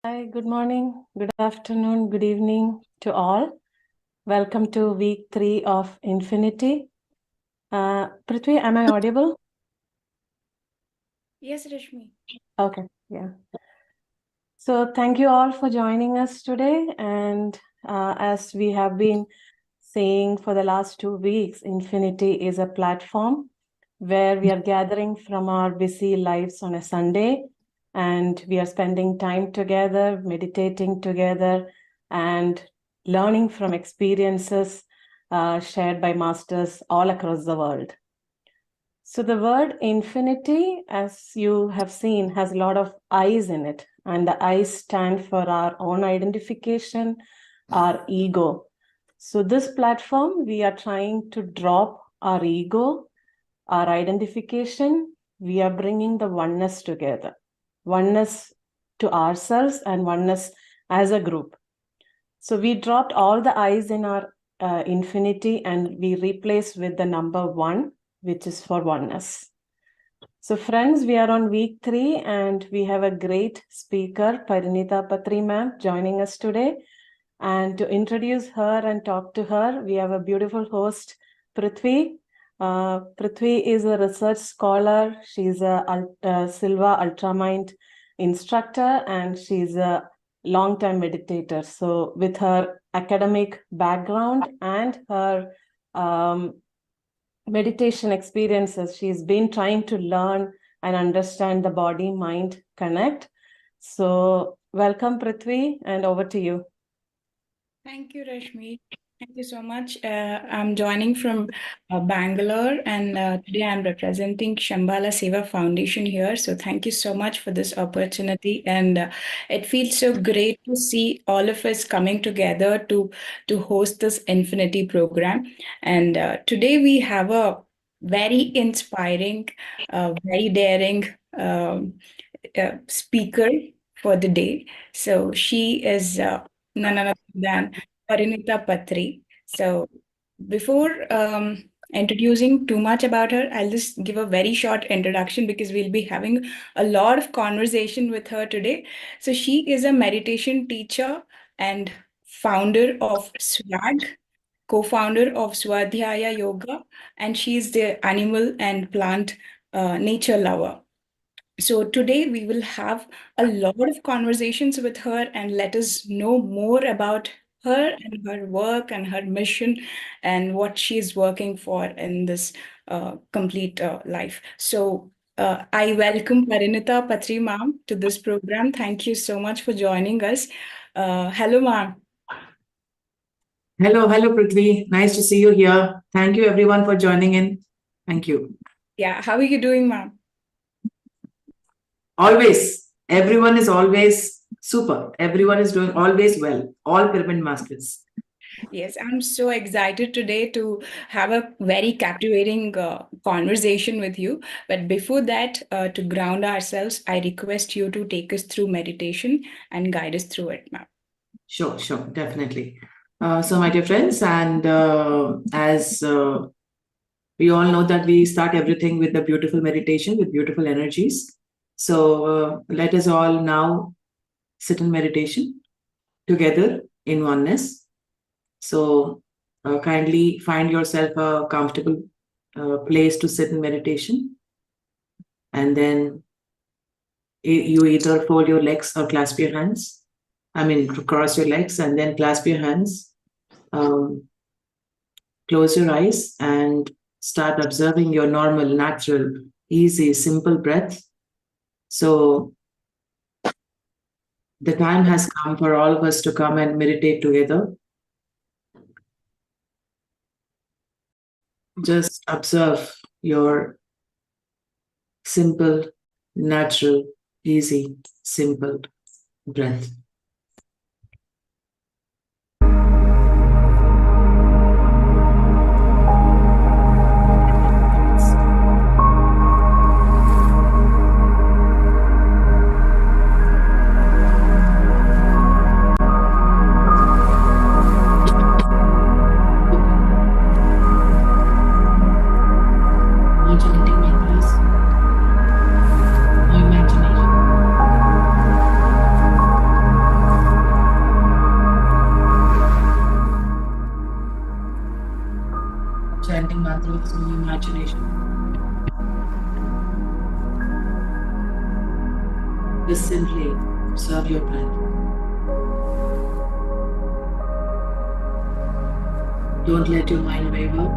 Hi, good morning, good afternoon, good evening to all. Welcome to week 3 of Infinity. Prithvi, am I audible? Yes, Rashmi. Okay, yeah. So thank you all for joining us today. And as we have been saying for the last 2 weeks, Infinity is a platform where we are gathering from our busy lives on a Sunday, and we are spending time together, meditating together, and learning from experiences shared by masters all across the world. So the word infinity, as you have seen, has a lot of I's in it, and the I's stand for our own identification, our ego. So this platform, we are trying to drop our ego, our identification. We are bringing the oneness together, oneness to ourselves and oneness as a group. So we dropped all the I's in our infinity and we replaced with the number 1, which is for oneness. So friends, we are on week 3 and we have a great speaker, Parinitha Patri ma'am, joining us today. And to introduce her and talk to her, we have a beautiful host, Prithvi. Prithvi is a research scholar. She's a Silva Ultramind instructor and she's a long-time meditator. So with her academic background and her meditation experiences, she's been trying to learn and understand the body-mind connect. So welcome, Prithvi, and over to you. Thank you, Rashmi. Thank you so much. I'm joining from Bangalore, and today I'm representing Shambhala Seva Foundation here. So thank you so much for this opportunity, and it feels so great to see all of us coming together to host this Infinity program. And today we have a very inspiring, very daring speaker for the day. So she is none other than Parinitha Patri. So before introducing too much about her, I'll just give a very short introduction because we'll be having a lot of conversation with her today. So she is a meditation teacher and founder of SWAG, co-founder of Swadhyaya Yoga, and she's the animal and plant nature lover. So today we will have a lot of conversations with her and let us know more about her and her work and her mission and what she's working for in this complete life. So I welcome Parinitha Patri ma'am to this program. Thank you so much for joining us. Hello, ma'am. Hello, Prithvi. Nice to see you here. Thank you everyone for joining in. Thank you. Yeah, how are you doing, ma'am? Always. Everyone is always super. Everyone is doing always well. All pyramid masters. Yes, I'm so excited today to have a very captivating conversation with you. But before that, to ground ourselves, I request you to take us through meditation and guide us through it, ma'am. Sure, definitely. So, my dear friends, and as we all know that we start everything with a beautiful meditation with beautiful energies. So, let us all now sit in meditation together in oneness. So kindly find yourself a comfortable place to sit in meditation. And then you either fold your legs or clasp your hands. Cross your legs and then clasp your hands. Close your eyes and start observing your normal, natural, easy, simple breath. So the time has come for all of us to come and meditate together. Just observe your simple, natural, easy, simple breath. imagination. Just simply observe your breath. Don't let your mind waver.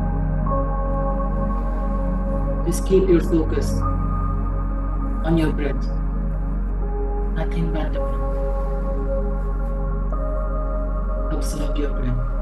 Just keep your focus on your breath. Nothing but the breath. Observe your breath.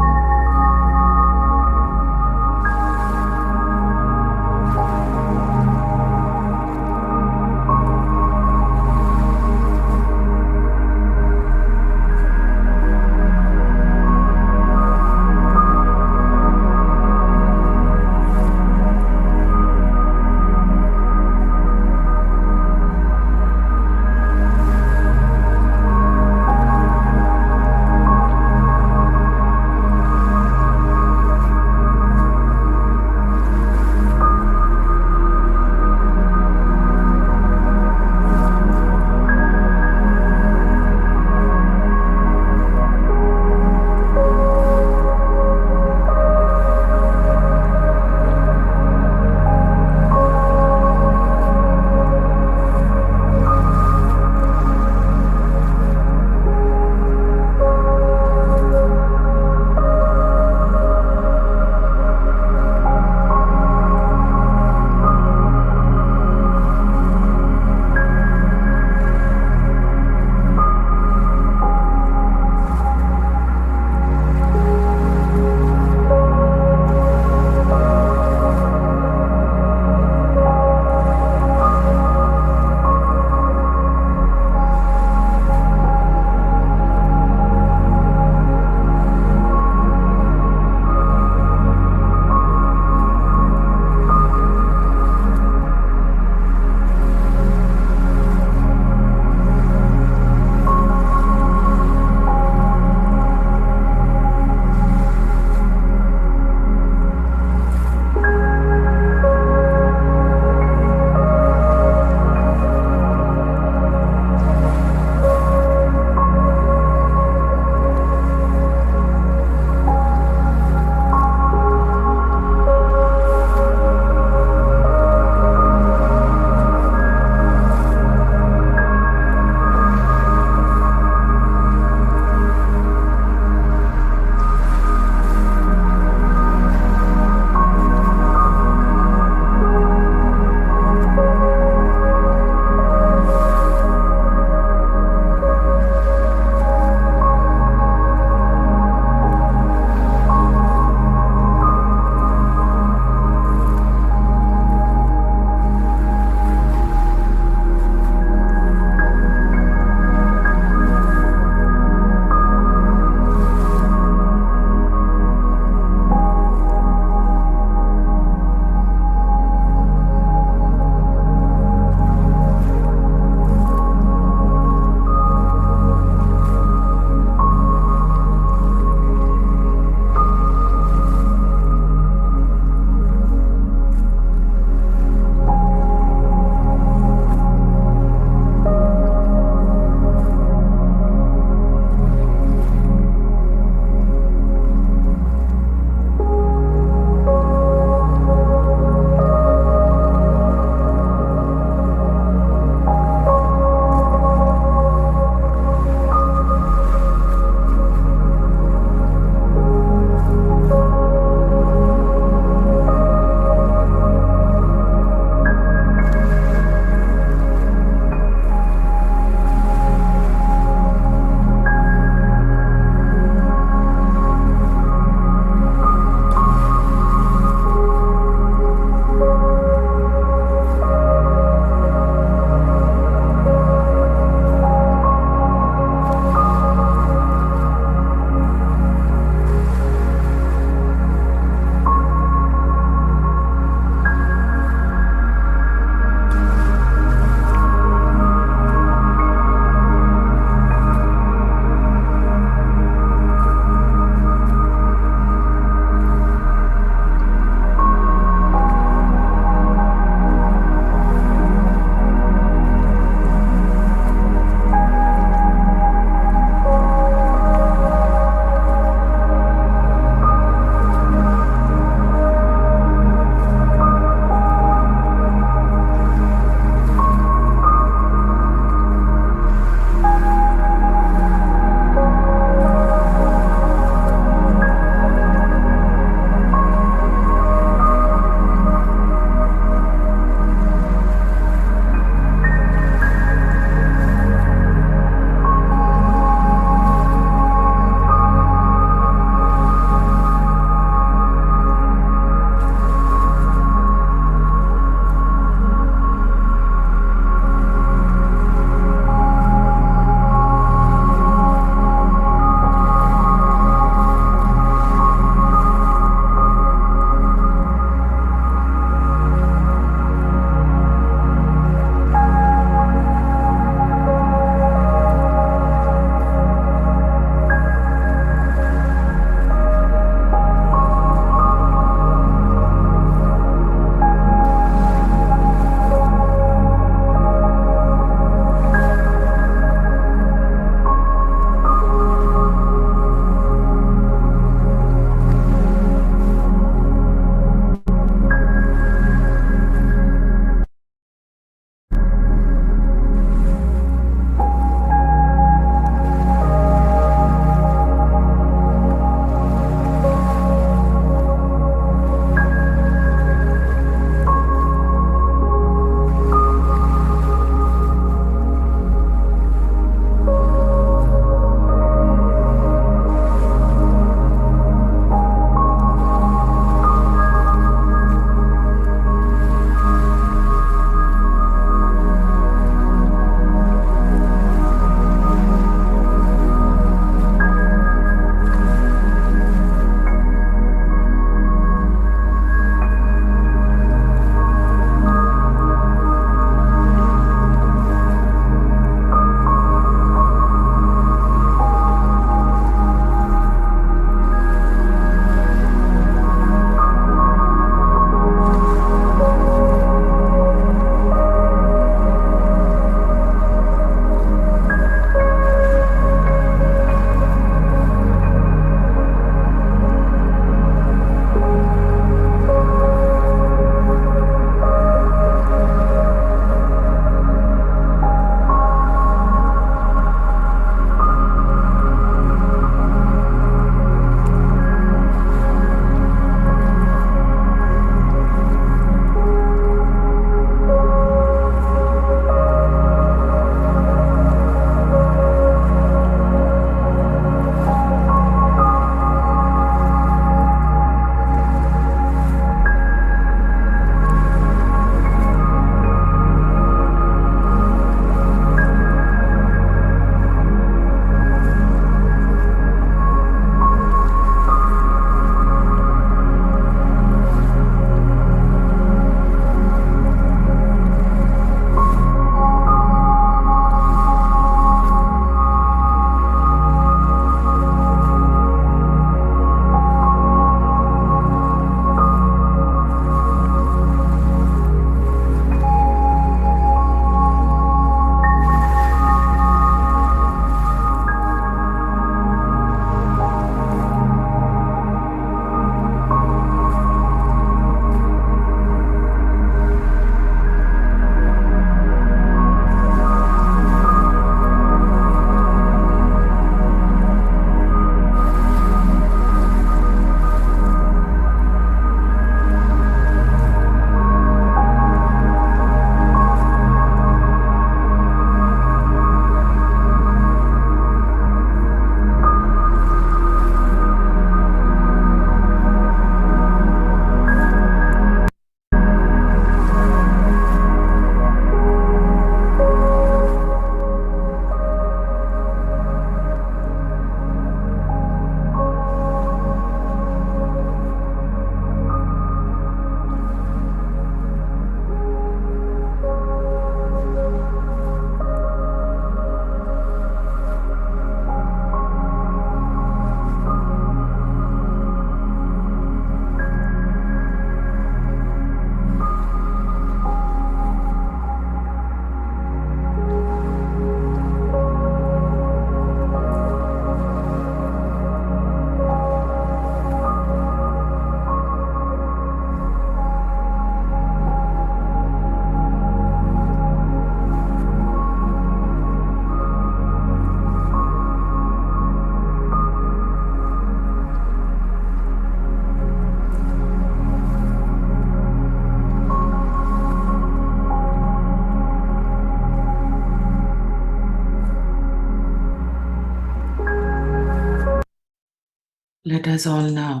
Let us all now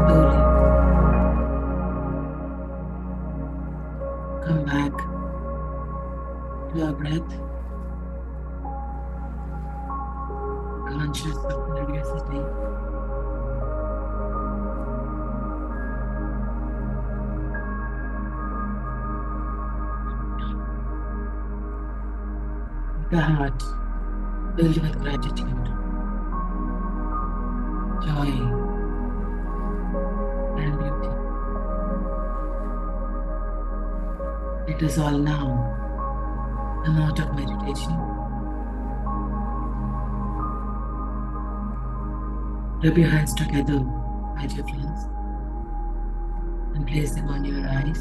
slowly come back to our breath, conscious of curiosity. The heart filled with gratitude, joy, and beauty. Let us all now come out of meditation. Rub your hands together, my dear friends, and place them on your eyes.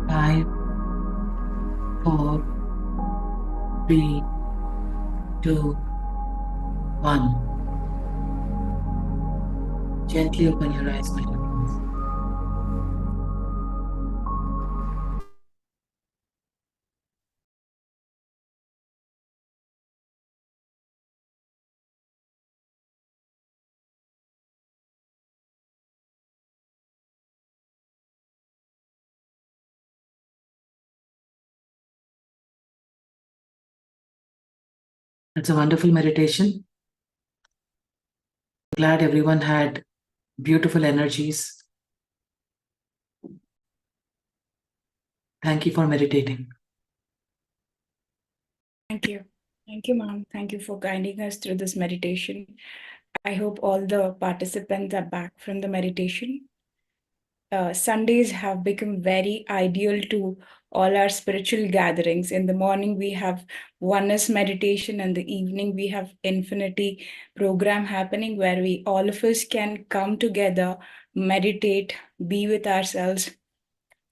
5, 4, 3, 2, 1. Gently open your eyes, my dear friends. It's a wonderful meditation. Glad everyone had beautiful energies. Thank you for meditating. Thank you. Thank you, ma'am. Thank you for guiding us through this meditation. I hope all the participants are back from the meditation. Sundays have become very ideal to all our spiritual gatherings. In the morning, we have oneness meditation, and the evening, we have infinity program happening where we all of us can come together, meditate, be with ourselves,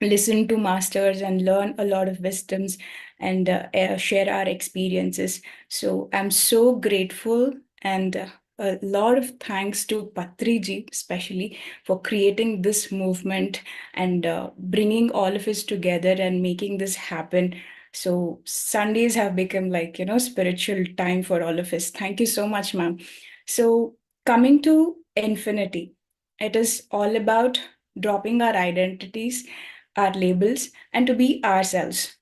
listen to masters, and learn a lot of wisdoms and share our experiences. So I'm so grateful, and a lot of thanks to Patriji, especially for creating this movement and bringing all of us together and making this happen. So Sundays have become like, spiritual time for all of us. Thank you so much, ma'am. So coming to infinity, it is all about dropping our identities, our labels, and to be ourselves.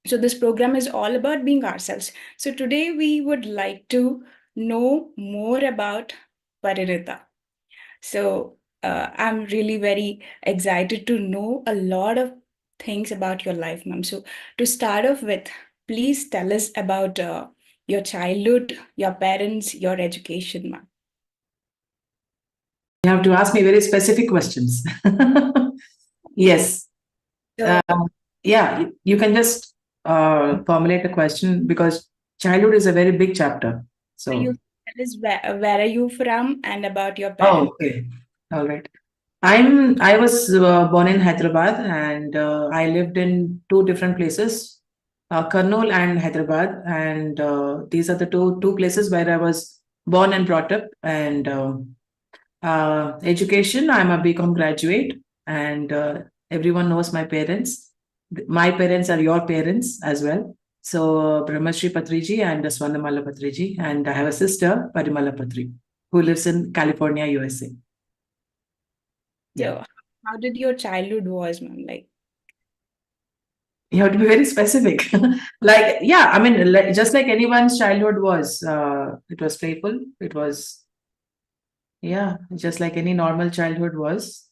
So this program is all about being ourselves. So today we would like to know more about Parinitha. So I'm really very excited to know a lot of things about your life, ma'am. So to start off with, please tell us about your childhood, your parents, your education, ma'am. You have to ask me very specific questions. Yes. So, Yeah, you can just formulate a question because childhood is a very big chapter. So you tell us where are you from and about your parents? okay. All right. I was born in Hyderabad, and I lived in two different places, Kurnool and Hyderabad, and these are the two places where I was born and brought up. And education, I'm a BCom graduate, and everyone knows my parents. My parents are your parents as well. So Brahmarshi Patriji and Swarnamala Patriji, and I have a sister, Parimala Patri, who lives in California, USA. So how did your childhood was, ma'am? Like, You have to be very specific. Like, yeah, I mean, just like anyone's childhood was, it was playful. It was, yeah, just like any normal childhood was.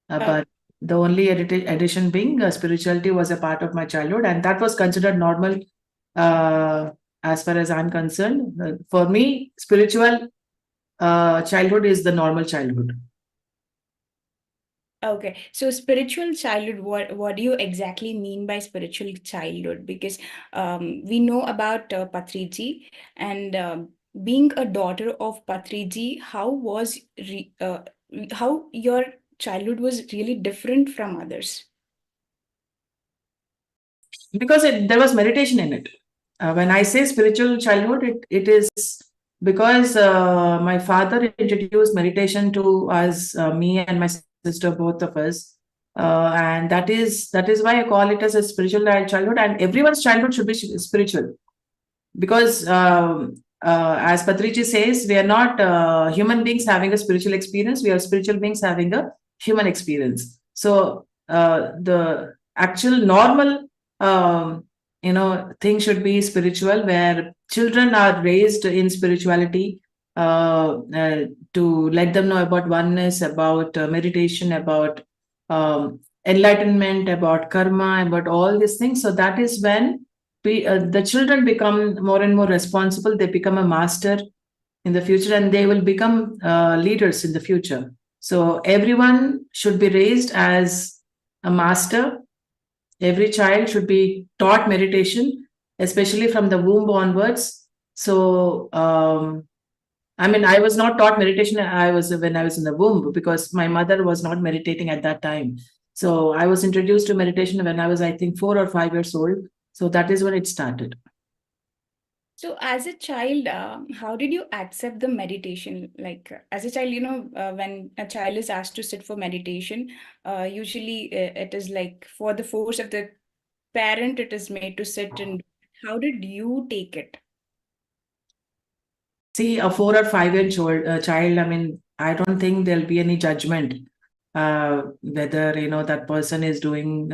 But the only addition being spirituality was a part of my childhood, and that was considered normal as far as I'm concerned. For me, spiritual childhood is the normal childhood. okay, so spiritual childhood, what do you exactly mean by spiritual childhood? Because we know about Patriji, and being a daughter of Patriji, how your childhood was really different from others? Because there was meditation in it. When I say spiritual childhood, it is because my father introduced meditation to us, me and my sister, both of us, and that is why I call it as a spiritual childhood. And everyone's childhood should be spiritual. because as Patriji says, we are not human beings having a spiritual experience. We are spiritual beings having a human experience. So the actual normal, thing should be spiritual, where children are raised in spirituality, to let them know about oneness, about meditation, about enlightenment, about karma, about all these things. So that is when the children become more and more responsible. They become a master in the future, and they will become leaders in the future. So everyone should be raised as a master. Every child should be taught meditation, especially from the womb onwards. So I was not taught meditation. When I was in the womb, because my mother was not meditating at that time. So I was introduced to meditation when I was, I think, 4 or 5 years old. So that is when it started. So as a child, how did you accept the meditation? Like as a child, when a child is asked to sit for meditation, usually it is like for the force of the parent, it is made to sit. And how did you take it? See, a 4 or 5 year old child, I don't think there'll be any judgment whether that person is doing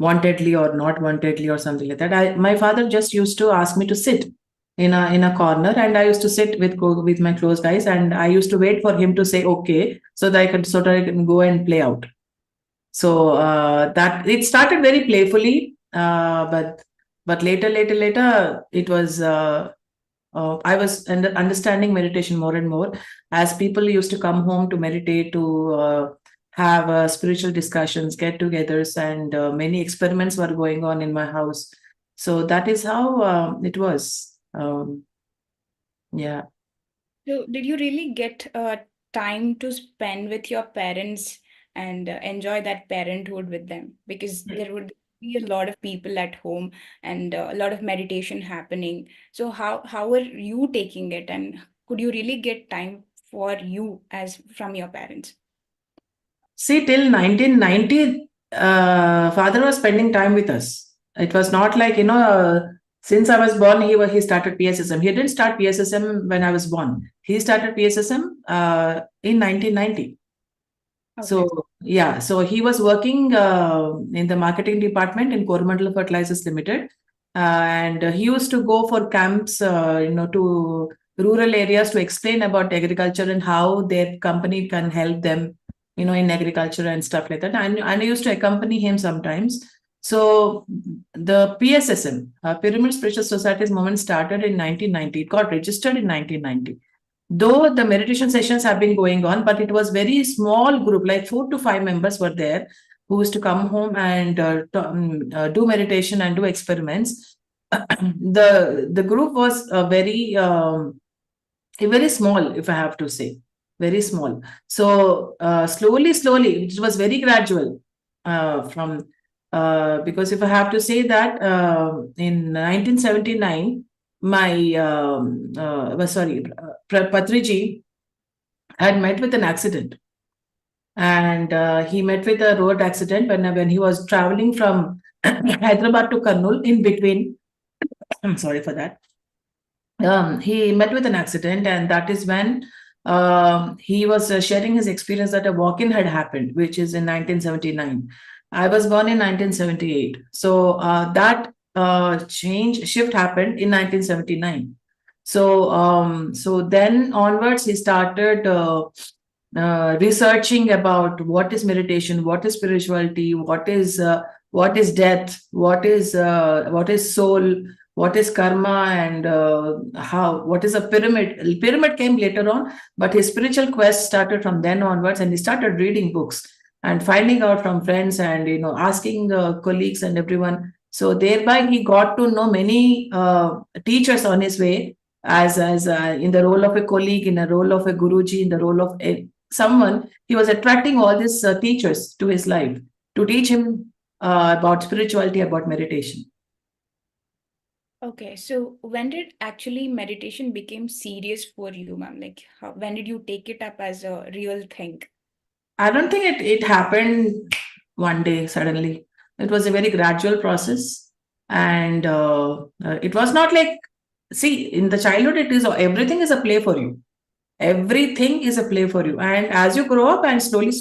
wantedly or not wantedly or something like that. My father just used to ask me to sit in a corner, and I used to sit with my closed eyes, and I used to wait for him to say okay, so that I can go and play out. So that it started very playfully, but later it was. I was understanding meditation more and more as people used to come home to meditate, to have spiritual discussions, get-togethers, and many experiments were going on in my house. So that is how it was. Yeah. So did you really get time to spend with your parents and enjoy that parenthood with them? Because there would be a lot of people at home and a lot of meditation happening. So how are you taking it, and could you really get time for you as from your parents? See, till 1990, father was spending time with us. It was not like, since I was born, he started PSSM. He didn't start PSSM when I was born. He started PSSM in 1990. Okay. So, yeah, so he was working in the marketing department in Coromandel Fertilizers Limited. And he used to go for camps, to rural areas to explain about agriculture and how their company can help them, in agriculture and stuff like that. And I used to accompany him sometimes. So the PSSM, Pyramid Spiritual Societies movement, started in 1990. It got registered in 1990. Though the meditation sessions have been going on, but it was very small group, like 4 to 5 members were there who used to come home and do meditation and do experiments. The group was very small, if I have to say, very small. So slowly, it was very gradual because if I have to say that in 1979, Patriji had met with an accident, and he met with a road accident when he was traveling from Hyderabad to Kurnool. In between, I'm sorry for that. He met with an accident, and that is when he was sharing his experience that a walk-in had happened, which is in 1979. I was born in 1978, so that shift happened in 1979. So then onwards, he started researching about what is meditation, what is spirituality, what is death, what is soul, what is karma, and what is a pyramid. Pyramid came later on, but his spiritual quest started from then onwards, and he started reading books and finding out from friends, and asking colleagues and everyone. So thereby he got to know many teachers on his way, as in the role of a colleague, in the role of a guruji, in the role of someone. He was attracting all these teachers to his life to teach him about spirituality, about meditation. Okay, so when did actually meditation became serious for you, ma'am? Like, when did you take it up as a real thing? I don't think it happened one day suddenly. It was a very gradual process. And it was not like, see, in the childhood, it is everything is a play for you. Everything is a play for you. And as you grow up and slowly,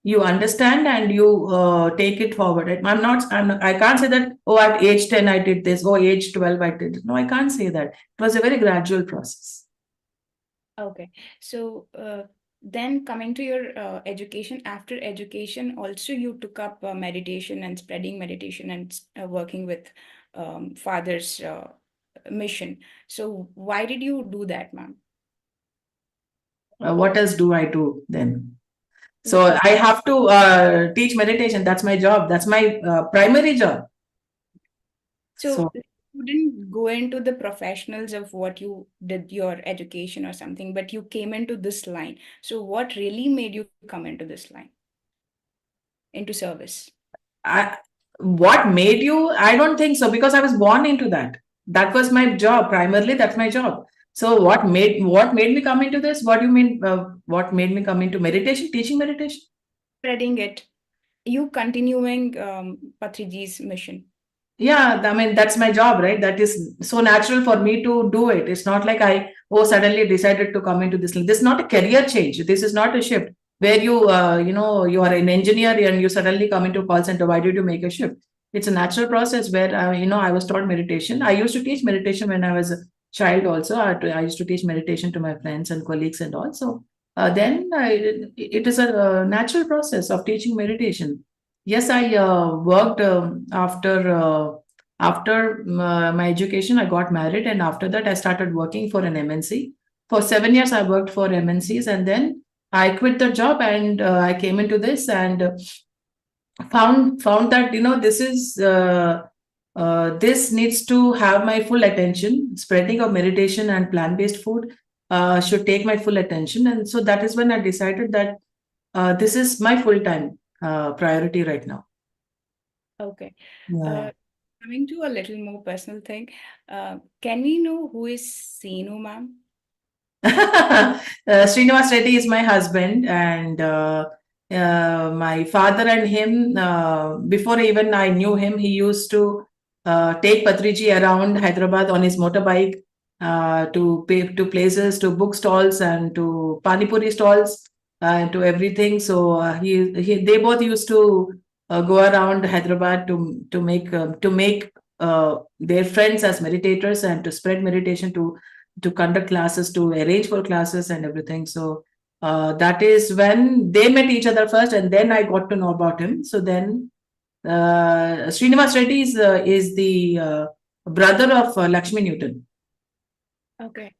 you understand and you take it forward. I can't say that, oh, at age 10, I did this. Oh, age 12, I did it. No, I can't say that. It was a very gradual process. Okay. So then coming to your education, after education, also you took up meditation and spreading meditation and working with father's mission. So why did you do that, ma'am? What else do I do then? So I have to teach meditation. That's my job. That's my primary job. So you didn't go into the professionals of what you did your education or something, but you came into this line. So what really made you come into this line, into service? What made you? I don't think so, because I was born into that. That was my job. Primarily, that's my job. So what made me come into this? What do you mean? What made me come into meditation, teaching meditation? Spreading it. You continuing Patriji's mission. Yeah, I mean, that's my job, right? That is so natural for me to do it. It's not like I suddenly decided to come into this. This is not a career change. This is not a shift where you you are an engineer and you suddenly come into call center. Why did you make a shift? It's a natural process where I was taught meditation. I used to teach meditation when I was a child. Also, I used to teach meditation to my friends and colleagues and all. So then it is a natural process of teaching meditation. Yes, I worked after my education. I got married, and after that, I started working for an MNC. For 7 years, I worked for MNCs, and then I quit the job and I came into this and found that this is this needs to have my full attention. Spreading of meditation and plant-based food should take my full attention, and so that is when I decided that this is my full-time priority right now. Okay. Yeah. Coming to a little more personal thing, can we know who is Seenu, ma'am? Srinivas Reddy is my husband, and my father and him, before even I knew him, he used to take Patriji around Hyderabad on his motorbike to places, to book stalls and to pani puri stalls and to everything. So they both used to go around Hyderabad to make their friends as meditators and to spread meditation, to conduct classes, to arrange for classes and everything. So that is when they met each other first, and then I got to know about him. So then Srinivas Reddy is the brother of Lakshmi Newton. Okay.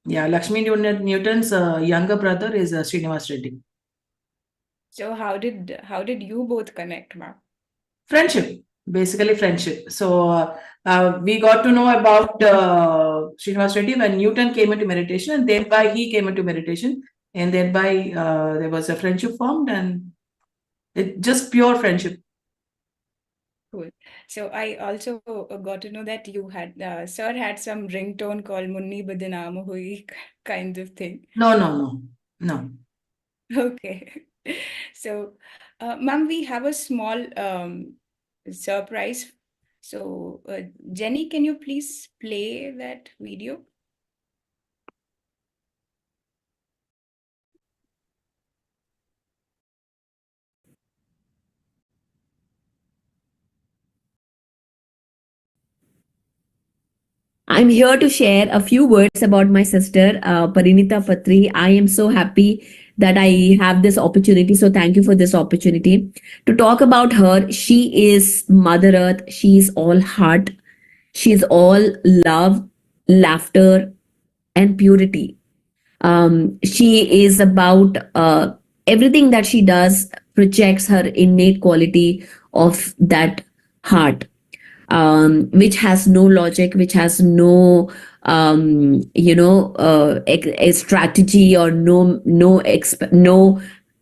Yeah, Lakshmi Newton's younger brother is Srinivas Reddy. So how did you both connect, ma'am? Friendship, basically friendship. So we got to know about Srinivas Reddy when Newton came into meditation, and thereby he came into meditation, and thereby there was a friendship formed, and it just pure friendship. Cool. So I also got to know that you had sir had some ringtone called Munni Badnaam Hui kind of thing. No. Okay. So, ma'am, we have a small surprise. So, Jenny, can you please play that video? I'm here to share a few words about my sister, Parinitha Patri. I am so happy that I have this opportunity. So thank you for this opportunity to talk about her. She is Mother Earth. She is all heart. She is all love, laughter, and purity. She is about everything that she does projects her innate quality of that heart, which has no logic, which has no a strategy or no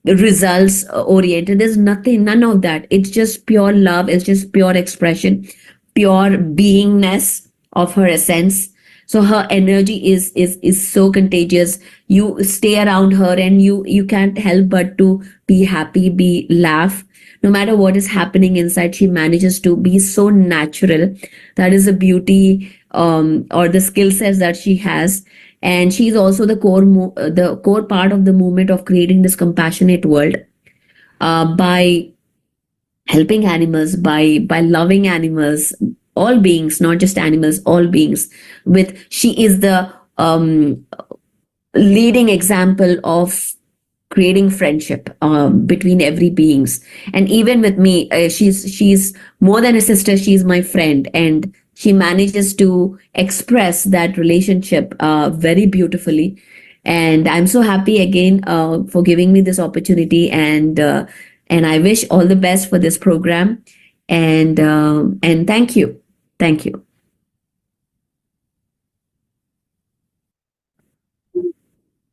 results oriented. There's none of that. It's just pure love. It's just pure expression, pure beingness of her essence. So her energy is so contagious. You stay around her and you can't help but to be happy, laugh, no matter what is happening inside, she manages to be so natural. That is the beauty, or the skill sets that she has. And she's also the core part of the movement of creating this compassionate world, by helping animals, by loving animals, all beings, not just animals, all beings. With She is the leading example of creating friendship, between every beings. And even with me, she's more than a sister, she's my friend, and she manages to express that relationship very beautifully. And I'm so happy again, for giving me this opportunity, and I wish all the best for this program. And thank you. Thank you.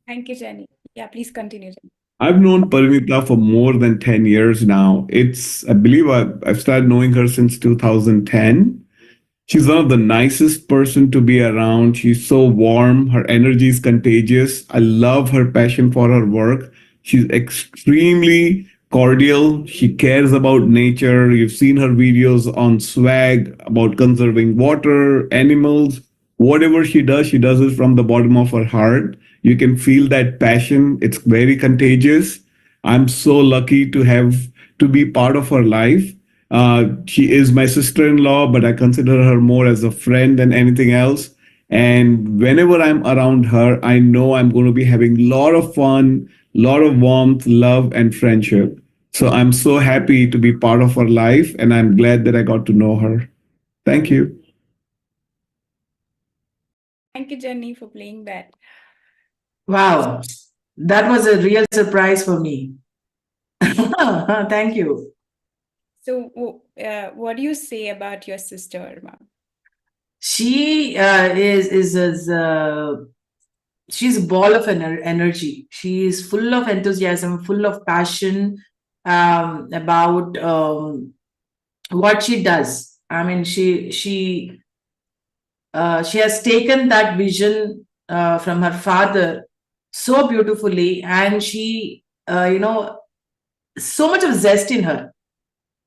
Thank you, Jenny. Yeah, please continue, Jenny. I've known Parinitha for more than 10 years now. I believe I've started knowing her since 2010. She's one of the nicest person to be around. She's so warm. Her energy is contagious. I love her passion for her work. She's extremely cordial. She cares about nature. You've seen her videos on swag about conserving water, animals. Whatever she does it from the bottom of her heart. You can feel that passion. It's very contagious. I'm so lucky to be part of her life. She is my sister-in-law, but I consider her more as a friend than anything else. And whenever I'm around her, I know I'm going to be having a lot of fun, a lot of warmth, love, and friendship. So I'm so happy to be part of her life, and I'm glad that I got to know her. Thank you. Thank you, Jenny, for playing that. Wow, that was a real surprise for me. Thank you. So, what do you say about your sister, ma'am? She she's a ball of energy. She is full of enthusiasm, full of passion about what she does. I mean, she has taken that vision from her father so beautifully, and she, so much of zest in her.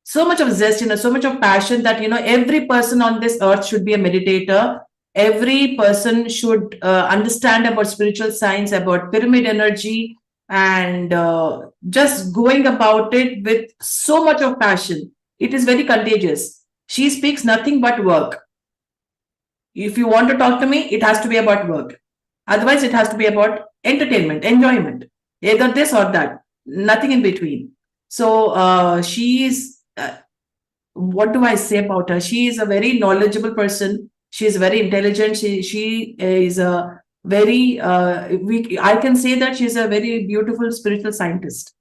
So much of zest in her, so much of passion that, every person on this earth should be a meditator. Every person should understand about spiritual science, about pyramid energy, and just going about it with so much of passion. It is very contagious. She speaks nothing but work. If you want to talk to me, it has to be about work. Otherwise, it has to be about entertainment, enjoyment, either this or that, nothing in between. So what do I say about her? She is a very knowledgeable person. She is very intelligent. She is a very, I can say that she's a very beautiful spiritual scientist.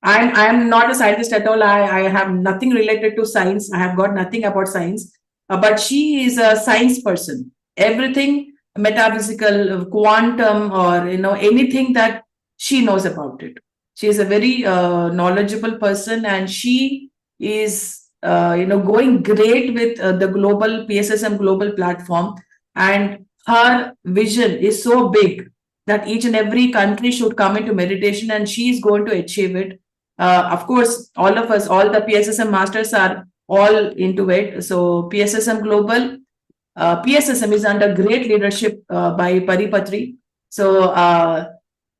I'm not a scientist at all. I have nothing related to science. I have got nothing about science. But she is a science person. Everything metaphysical, quantum, or anything that she knows about it. She is a very knowledgeable person, and she is going great with the global PSSM global platform. And her vision is so big that each and every country should come into meditation, and she is going to achieve it. Of course, all of us, all the PSSM masters are all into it. So PSSM Global, PSSM is under great leadership by Patri. So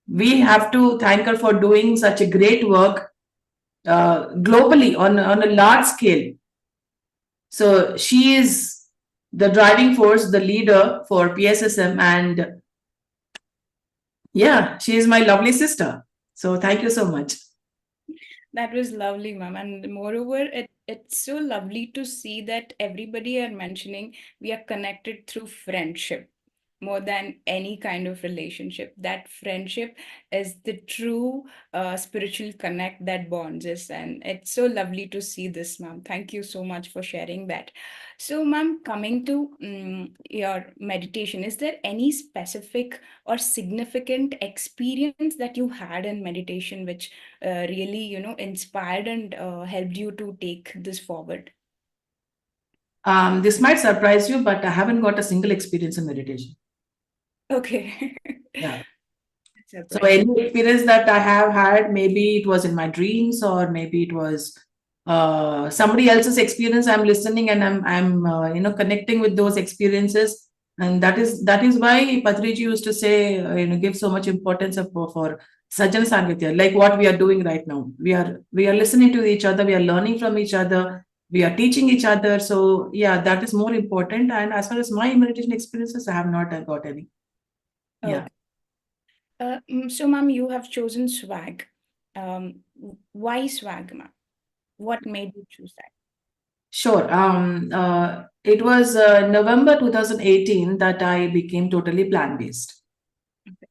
we have to thank her for doing such a great work globally on a large scale. So she is the driving force, the leader for PSSM, and yeah, she is my lovely sister. So thank you so much. That was lovely, ma'am. And moreover, it's so lovely to see that everybody are mentioning we are connected through friendship more than any kind of relationship. That friendship is the true spiritual connect that bonds us. And it's so lovely to see this, ma'am. Thank you so much for sharing that. So, ma'am, coming to your meditation, is there any specific or significant experience that you had in meditation which really, inspired and helped you to take this forward? This might surprise you, but I haven't got a single experience in meditation. Okay. Yeah. So any experience that I have had, maybe it was in my dreams, or maybe it was somebody else's experience. I'm listening and I'm connecting with those experiences, and that is why Patriji used to say, give so much importance for Sajjan Sangitya, like what we are doing right now. We are listening to each other, we are learning from each other, we are teaching each other. So yeah, that is more important. And as far as my meditation experiences, I have not got any. Yeah. So, ma'am, you have chosen swag. Why swag, ma'am? What made you choose that? Sure. It was November 2018 that I became totally plant-based.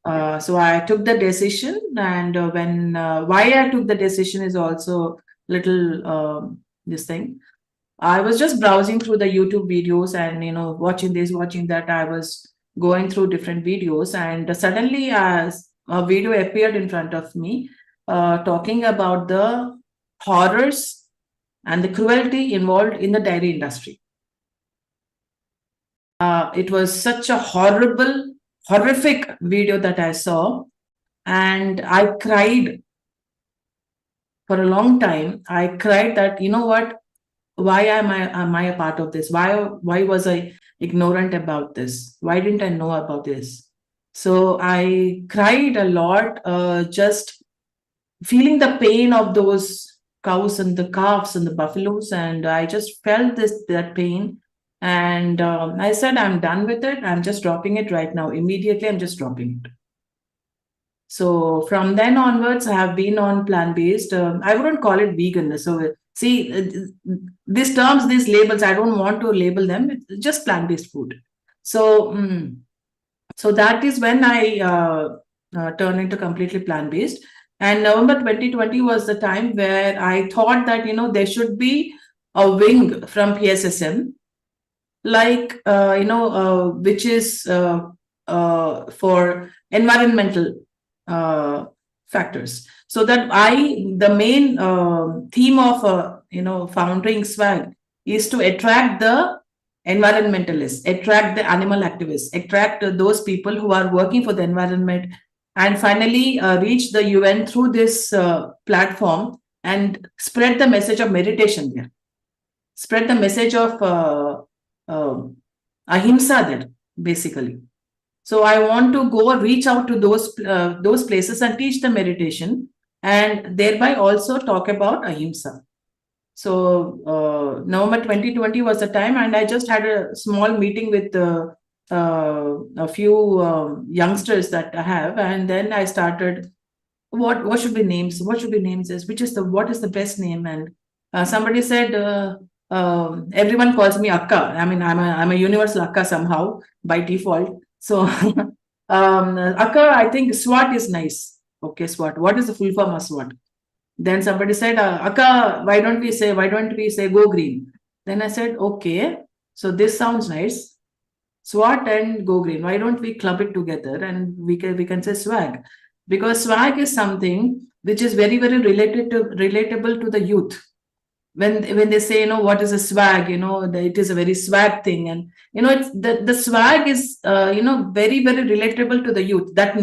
So I took the decision, and why I took the decision is also little this thing. I was just browsing through the YouTube videos and watching this, watching that. I was going through different videos, and suddenly a video appeared in front of me, talking about the horrors and the cruelty involved in the dairy industry. It was such a horrific video that I saw, and I cried for a long time. I cried that, what? Why am I a part of this? Why was I ignorant about this? Why didn't I know about this? So I cried a lot, just feeling the pain of those cows and the calves and the buffaloes, and I just felt that pain. And I said, I'm done with it. I'm just dropping it right now. Immediately, I'm just dropping it. So from then onwards, I have been on plant-based. I wouldn't call it vegan. So see, these terms, these labels, I don't want to label them. It's just plant-based food. So, so that is when I turned into completely plant-based. And November 2020 was the time where I thought that, there should be a wing from PSSM, like, which is for environmental factors. So that the main theme of founding SWAG is to attract the environmentalists, attract the animal activists, attract those people who are working for the environment, and finally reach the UN through this platform and spread the message of meditation there, spread the message of ahimsa there, basically. So I want to go reach out to those places and teach the meditation, and thereby also talk about ahimsa. So November 2020 was the time, and I just had a small meeting with a few youngsters that I have, and then I started, what should be names? What should be names? What is the best name? And somebody said, everyone calls me Akka. I mean, I'm a universal Akka somehow by default. So Akka, I think SWAT is nice. Okay, SWAT. What is the full form of SWAT? Then somebody said, Akka, why don't we say go green? Then I said, okay, so this sounds nice. SWAT and go green. Why don't we club it together and we can say swag? Because swag is something which is very, very relatable to the youth. When they say, what is a swag, it is a very swag thing. And, it's the swag is, very, very relatable to the youth. That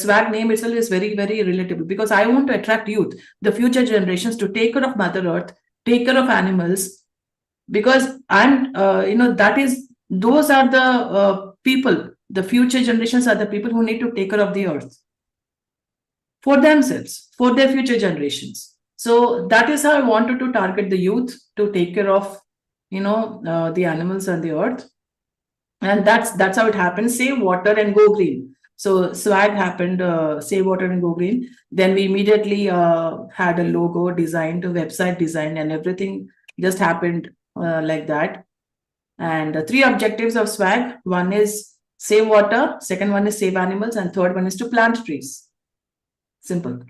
swag name itself is very, very relatable, because I want to attract youth, the future generations, to take care of Mother Earth, take care of animals, because those are the people, the future generations are the people who need to take care of the earth for themselves, for their future generations. So that is how I wanted to target the youth, to take care of, the animals and the earth. And that's how it happened. Save water and go green. So swag happened, save water and go green. Then we immediately had a logo designed, a website design, and everything just happened like that. And 3 objectives of swag. One is save water, second one is save animals, and third one is to plant trees. Simple.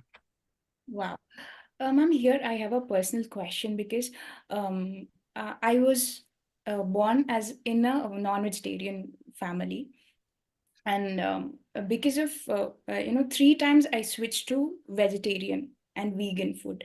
Wow. Ma'am, here I have a personal question, because I was born as in a non-vegetarian family, and because of 3 times I switched to vegetarian and vegan food.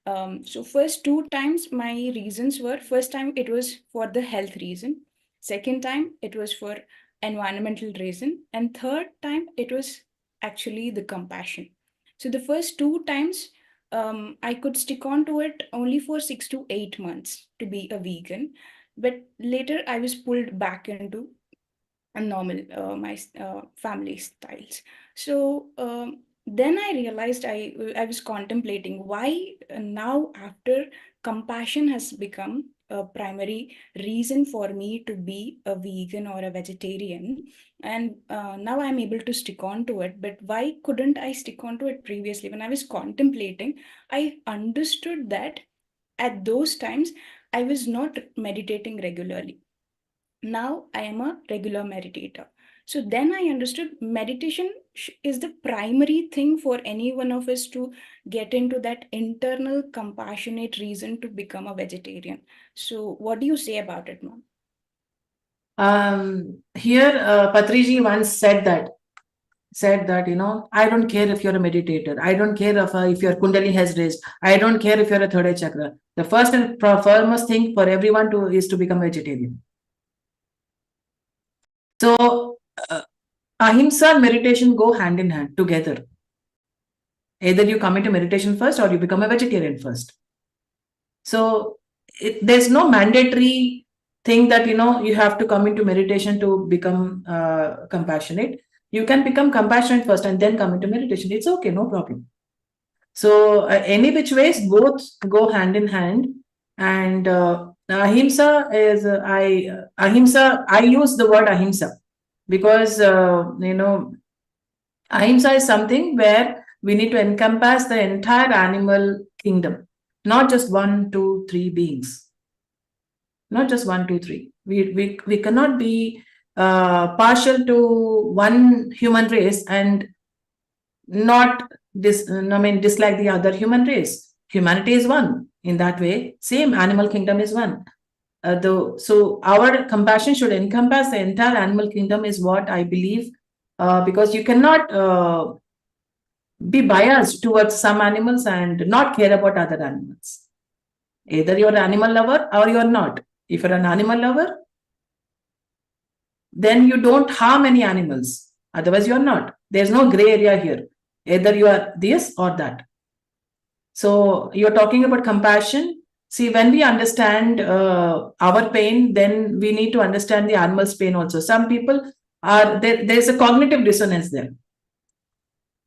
So first 2 times my reasons were, first time it was for the health reason, second time it was for environmental reason, and third time it was actually the compassion. So the first 2 times, I could stick on to it only for 6 to 8 months to be a vegan, but later I was pulled back into a normal my family styles. So then I realized I was contemplating why now, after compassion has become a primary reason for me to be a vegan or a vegetarian, and now I'm able to stick on to it. But why couldn't I stick on to it previously? When I was contemplating, I understood that at those times I was not meditating regularly. Now I am a regular meditator. So then I understood meditation is the primary thing for any one of us to get into that internal compassionate reason to become a vegetarian. So what do you say about it, ma'am? Here, Patriji once said that, I don't care if you're a meditator. I don't care if your Kundalini has raised. I don't care if you're a third eye chakra. The first and foremost thing for everyone is to become vegetarian. So, ahimsa and meditation go hand in hand together. Either you come into meditation first or you become a vegetarian first. So, there's no mandatory thing that, you have to come into meditation to become compassionate. You can become compassionate first and then come into meditation. It's okay, no problem. So, any which ways, both go hand in hand. And ahimsa is, I use the word ahimsa because, ahimsa is something where we need to encompass the entire animal kingdom, not just 1, 2, 3 beings. Not just 1, 2, 3. We cannot be partial to one human race and not dislike the other human race. Humanity is one in that way. Same animal kingdom is one. So our compassion should encompass the entire animal kingdom is what I believe, because you cannot be biased towards some animals and not care about other animals. Either you're an animal lover or you're not. If you're an animal lover, then you don't harm any animals. Otherwise, you're not. There's no gray area here. Either you are this or that. So you're talking about compassion. See, when we understand our pain, then we need to understand the animal's pain also. Some people there's a cognitive dissonance there.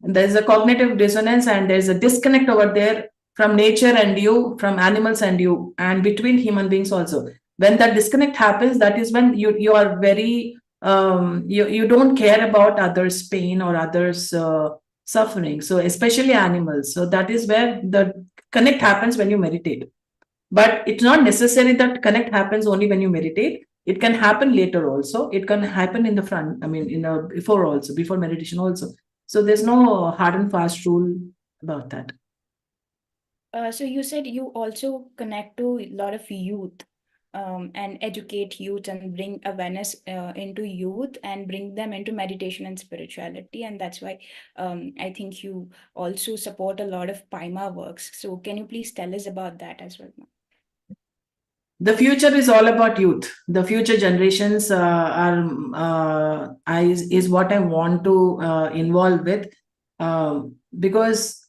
There's a cognitive dissonance and there's a disconnect over there from nature and you, from animals and you, and between human beings also. When that disconnect happens, that is when you are very, you don't care about others' pain or others' suffering. So especially animals. So that is where the connect happens when you meditate. But it's not necessary that connect happens only when you meditate. It can happen later also. It can happen in the front, before also, before meditation also. So there's no hard and fast rule about that. So you said you also connect to a lot of youth and educate youth and bring awareness into youth and bring them into meditation and spirituality. And that's why I think you also support a lot of Paima works. So can you please tell us about that as well? The future is all about youth. The future generations is what I want to involve with, because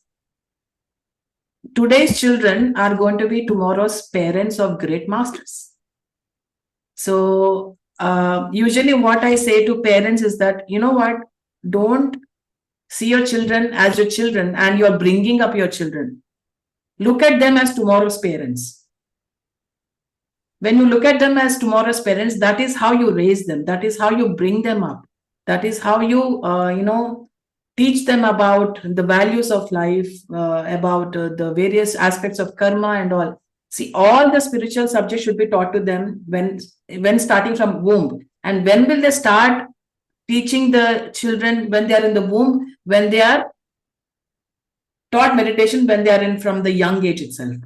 today's children are going to be tomorrow's parents of great masters. So usually what I say to parents is that, you know what, don't see your children as your children and you're bringing up your children. Look at them as tomorrow's parents. When you look at them as tomorrow's parents, that is how you raise them. That is how you bring them up. That is how you, teach them about the values of life, about the various aspects of karma and all. See, all the spiritual subjects should be taught to them when starting from womb. And when will they start teaching the children? When they are in the womb, when they are taught meditation, when they are from the young age itself.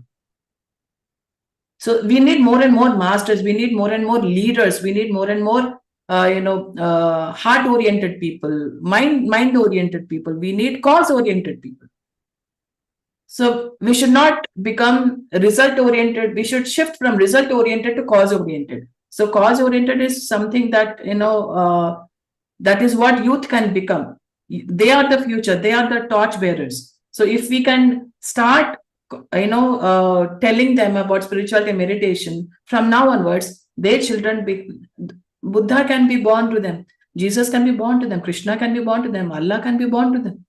So we need more and more masters. We need more and more leaders. We need more and more, heart-oriented people, mind-oriented people. We need cause-oriented people. So we should not become result-oriented. We should shift from result-oriented to cause-oriented. So cause-oriented is something that, that is what youth can become. They are the future. They are the torch bearers. So if we can start, telling them about spirituality and meditation from now onwards, their children, Buddha can be born to them. Jesus can be born to them. Krishna can be born to them. Allah can be born to them.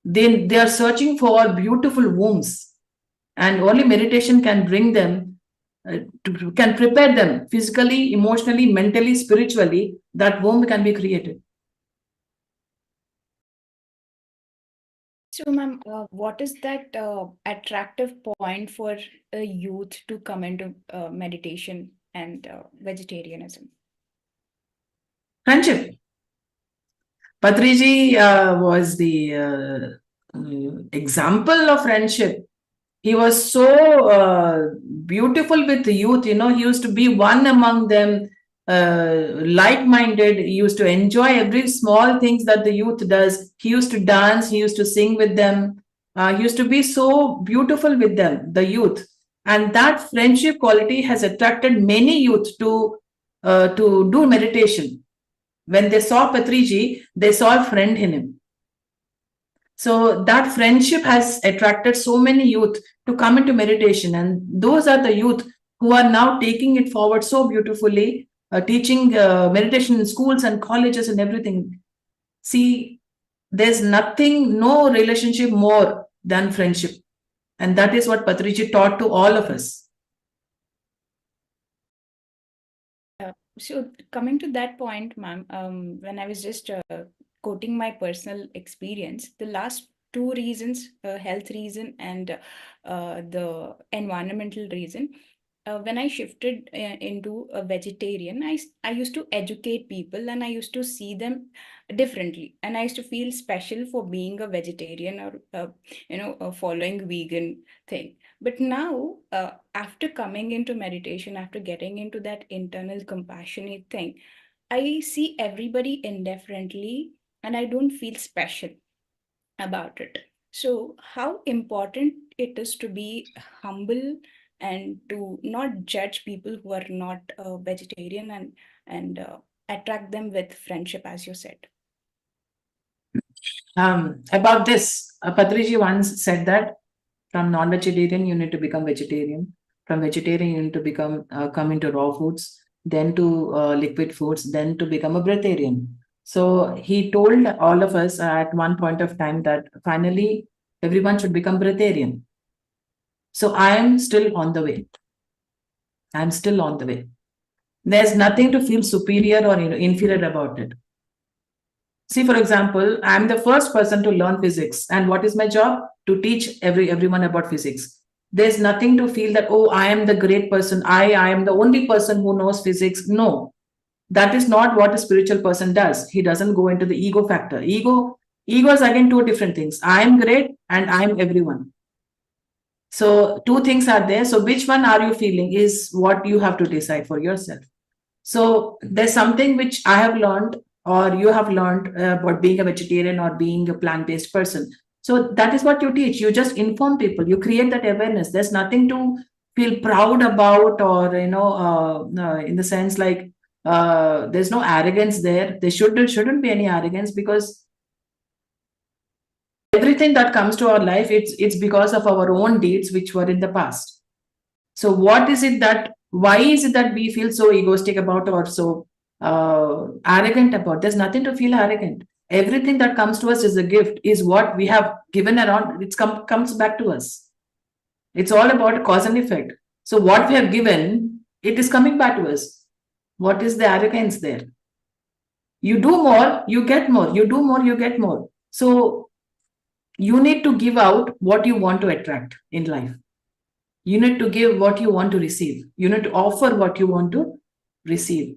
They are searching for beautiful wombs, and only meditation can bring them, can prepare them physically, emotionally, mentally, spiritually. That womb can be created. So, ma'am, what is that attractive point for a youth to come into meditation and vegetarianism? Friendship. Patriji was the example of friendship. He was so beautiful with the youth. He used to be one among them, like-minded. He used to enjoy every small things that the youth does. He used to dance. He used to sing with them. He used to be so beautiful with them, the youth. And that friendship quality has attracted many youth to do meditation. When they saw Patriji, they saw a friend in him. So that friendship has attracted so many youth to come into meditation. And those are the youth who are now taking it forward so beautifully, teaching meditation in schools and colleges and everything. See, there's nothing, no relationship more than friendship. And that is what Patriji taught to all of us. So coming to that point, ma'am, when I was just quoting my personal experience, the last two reasons, health reason and the environmental reason, when I shifted into a vegetarian, I used to educate people and I used to see them differently, and I used to feel special for being a vegetarian or following vegan thing. But now, after coming into meditation, after getting into that internal compassionate thing, I see everybody indifferently and I don't feel special about it. So how important it is to be humble and to not judge people who are not vegetarian and attract them with friendship, as you said. About this, Patriji once said that from non-vegetarian, you need to become vegetarian. From vegetarian, you need to become come into raw foods, then to liquid foods, then to become a breatharian. So he told all of us at one point of time that finally everyone should become breatharian. So I am still on the way. I'm still on the way. There's nothing to feel superior or inferior about it. See, for example, I'm the first person to learn physics. And what is my job? To teach everyone about physics. There's nothing to feel that, oh, I am the great person. I am the only person who knows physics. No, that is not what a spiritual person does. He doesn't go into the ego factor. Ego is again two different things. I am great and I am everyone. So two things are there. So which one are you feeling is what you have to decide for yourself. So there's something which I have learned or you have learned about being a vegetarian or being a plant-based person. So that is what you teach. You just inform people. You create that awareness. There's nothing to feel proud about or, in the sense like there's no arrogance there. There shouldn't be any arrogance because everything that comes to our life, it's because of our own deeds which were in the past. So why is it that we feel so egoistic about or so arrogant about? There's nothing to feel arrogant. Everything that comes to us is a gift, is what we have given around. It comes back to us. It's all about cause and effect. So what we have given, it is coming back to us. What is the arrogance there? You do more, you get more. You do more, you get more. So you need to give out what you want to attract in life. You need to give what you want to receive. You need to offer what you want to receive.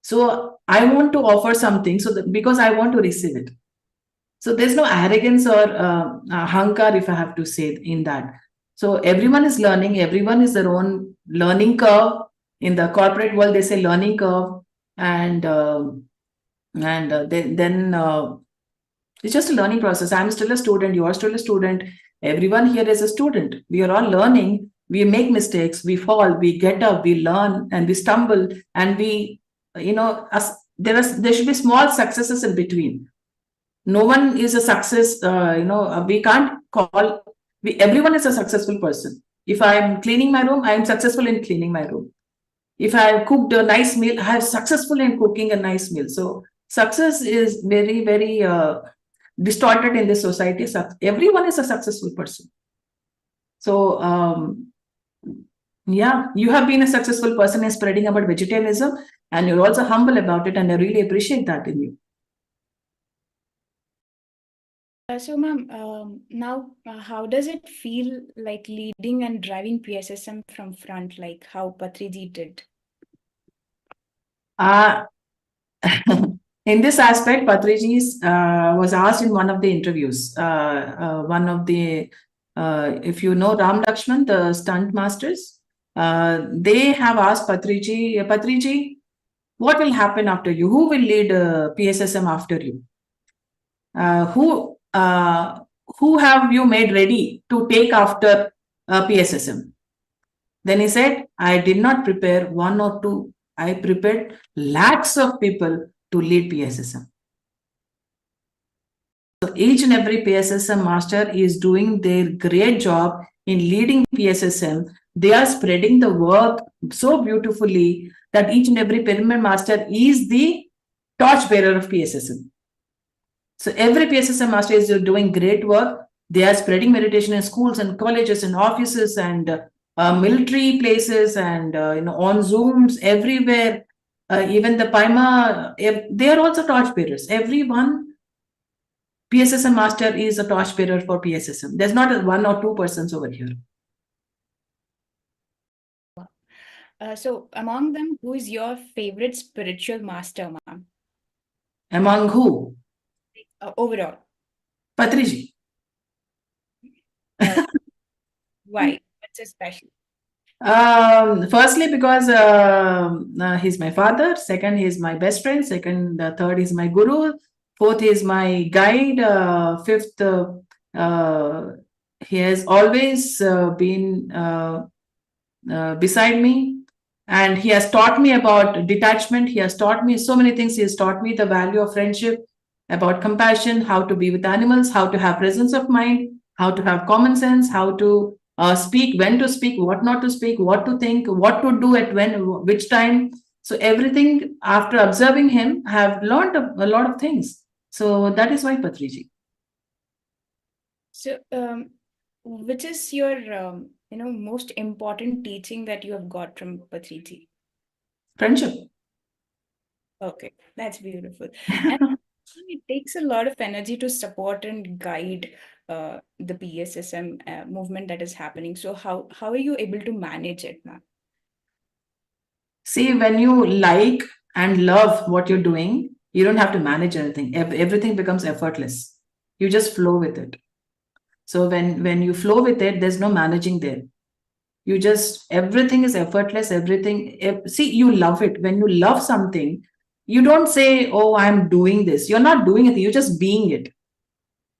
So I want to offer something because I want to receive it. So there's no arrogance or hankar, if I have to say in that. So everyone is learning. Everyone is their own learning curve. In the corporate world, they say learning curve, and then it's just a learning process. I'm still a student. You are still a student. Everyone here is a student. We are all learning. We make mistakes. We fall. We get up. We learn, and we stumble, and we. There should be small successes in between. No one is a success, we can't call, everyone is a successful person. If I'm cleaning my room, I am successful in cleaning my room. If I have cooked a nice meal, I am successful in cooking a nice meal. So success is very, very distorted in this society. Everyone is a successful person. So, yeah, you have been a successful person in spreading about vegetarianism, and you're also humble about it, and I really appreciate that in you. So, ma'am, now how does it feel like leading and driving PSSM from front, like how Patriji did? In this aspect, Patriji was asked in one of the interviews, if you know Ram Lakshman, the stunt masters, they have asked Patriji, what will happen after you? Who will lead PSSM after you? Who have you made ready to take after PSSM? Then he said, I did not prepare one or two. I prepared lakhs of people to lead PSSM. So each and every PSSM master is doing their great job in leading PSSM. They are spreading the work so beautifully that each and every pyramid master is the torchbearer of PSSM. So every PSSM master is doing great work. They are spreading meditation in schools and colleges and offices and military places and on Zooms everywhere. Even the Paima, they are also torchbearers. Everyone PSSM master is a torchbearer for PSSM. There's not one or two persons over here. So among them, who is your favorite spiritual master, ma'am? Among who? Overall. Patriji. Why? What's so special? Firstly, because he's my father. Second, he's my best friend. Third is my guru. Fourth is my guide. Fifth, he has always been beside me. And he has taught me about detachment. He has taught me so many things. He has taught me the value of friendship, about compassion, how to be with animals, how to have presence of mind, how to have common sense, how to speak, when to speak, what not to speak, what to think, what to do at when, which time. So everything, after observing him, I have learned a lot of things. So that is why Patriji. So, which is your most important teaching that you have got from Patriji? Friendship. Okay, that's beautiful. And it takes a lot of energy to support and guide the PSSM movement that is happening. So how are you able to manage it now? See, when you like and love what you're doing, you don't have to manage anything. Everything becomes effortless. You just flow with it. So when you flow with it, there's no managing there. You just, everything is effortless. See, you love it. When you love something, you don't say, oh, I'm doing this. You're not doing it. You're just being it.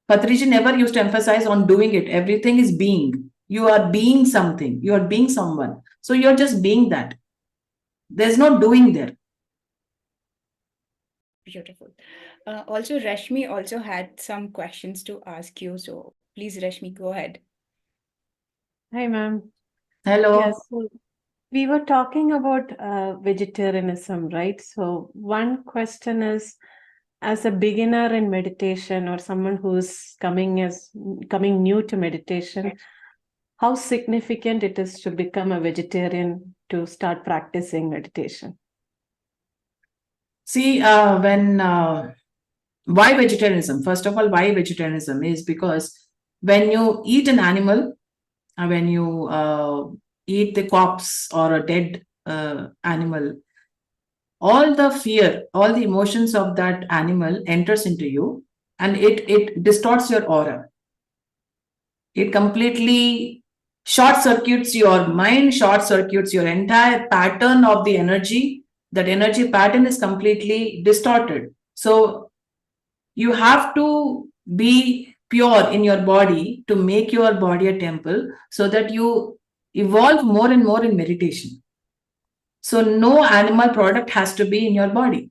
Patriji never used to emphasize on doing it. Everything is being. You are being something. You are being someone. So you're just being that. There's no doing there. Beautiful. Also, Rashmi also had some questions to ask you. So please, Rashmi, go ahead. Hi, ma'am. Hello. Yes, so we were talking about vegetarianism, right? So one question is, as a beginner in meditation or someone who's coming new to meditation, how significant it is to become a vegetarian to start practicing meditation? See, why vegetarianism? First of all, why vegetarianism is because when you eat an animal, when you eat the corpse or a dead animal, all the fear, all the emotions of that animal enters into you, and it distorts your aura. It completely short circuits your mind, short circuits your entire pattern of the energy. That energy pattern is completely distorted. So you have to be pure in your body to make your body a temple, so that you evolve more and more in meditation. So no animal product has to be in your body.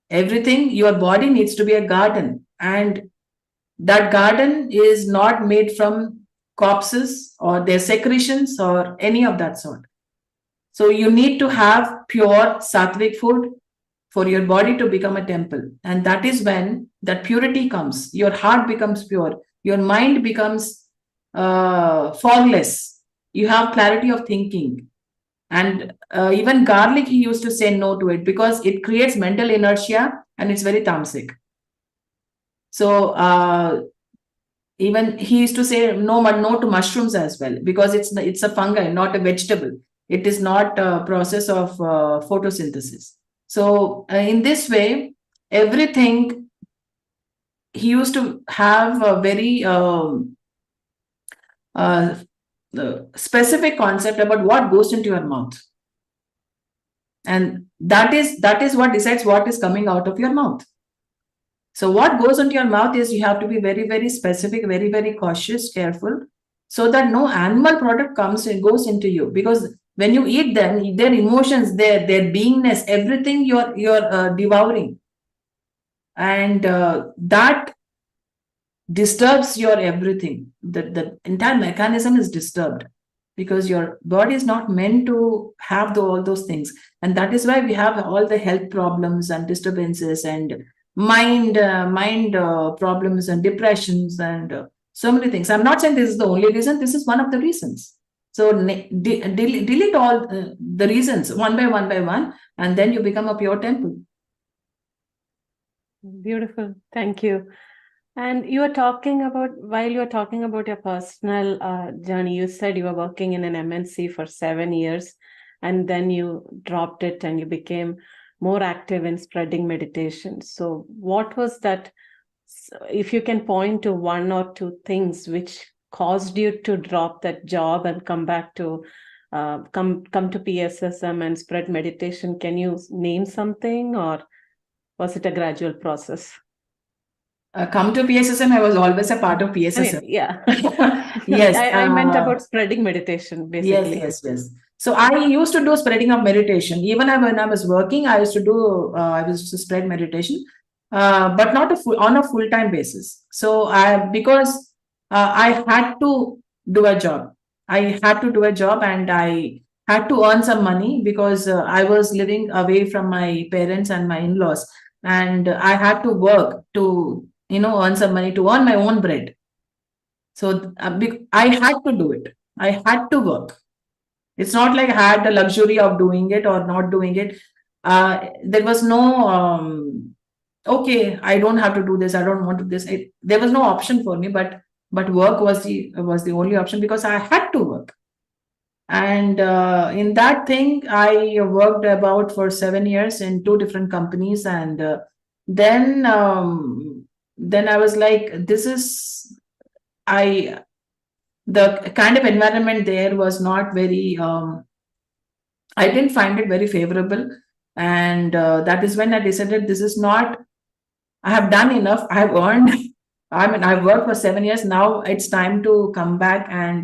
Everything, your body needs to be a garden, and that garden is not made from corpses or their secretions or any of that sort. So you need to have pure sattvic food for your body to become a temple. And that is when that purity comes. Your heart becomes pure. Your mind becomes fogless. You have clarity of thinking. And even garlic, he used to say no to it because it creates mental inertia and it's very tamasic. So even he used to say no to mushrooms as well, because it's a fungi, not a vegetable. It is not a process of photosynthesis. So in this way, everything, he used to have a very specific concept about what goes into your mouth. And that is what decides what is coming out of your mouth. So what goes into your mouth is, you have to be very, very specific, very, very cautious, careful, so that no animal product comes and goes into you. Because when you eat them, their emotions, their beingness, everything you're devouring. And that disturbs your everything. The entire mechanism is disturbed, because your body is not meant to have all those things. And that is why we have all the health problems and disturbances and mind problems and depressions and so many things. I'm not saying this is the only reason. This is one of the reasons. So delete all the reasons one by one, and then you become a pure temple. Beautiful. Thank you. And you were talking about, while you were talking about your personal journey, you said you were working in an MNC for 7 years, and then you dropped it and you became more active in spreading meditation. So what was that, if you can point to one or two things which caused you to drop that job and come back to come to PSSM and spread meditation? Can you name something, or was it a gradual process? Come to PSSM, I was always a part of PSSM. I mean, yeah. Yes. I meant about spreading meditation, basically. Yes. So I used to do spreading of meditation. Even when I was working, I used to spread meditation, but not on a full-time basis. So because I had to do a job. I had to do a job, and I had to earn some money, because I was living away from my parents and my in-laws, and I had to work to earn some money, to earn my own bread. So I had to do it. I had to work. It's not like I had the luxury of doing it or not doing it. There was no, okay, I don't have to do this, I don't want to do this. There was no option for me, but work was the only option, because I had to work. And in that thing, I worked about for 7 years in 2 different companies. And then I was like, the kind of environment there was not very, I didn't find it very favorable. And that is when I decided, this is not, I have done enough, I have earned, I've worked for 7 years. Now it's time to come back and,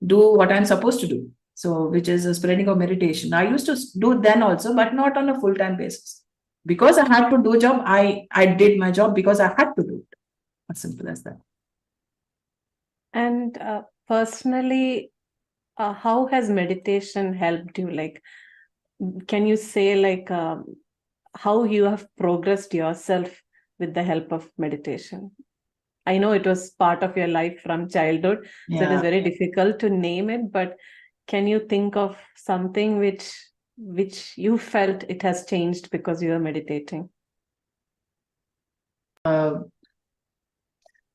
do what I'm supposed to do. So, which is a spreading of meditation. I used to do then also, but not on a full-time basis. Because I had to do a job, I did my job because I had to do it. As simple as that. And personally, how has meditation helped you? Like, can you say like how you have progressed yourself with the help of meditation? I know it was part of your life from childhood, so it is very difficult to name it, but can you think of something which you felt it has changed because you are meditating?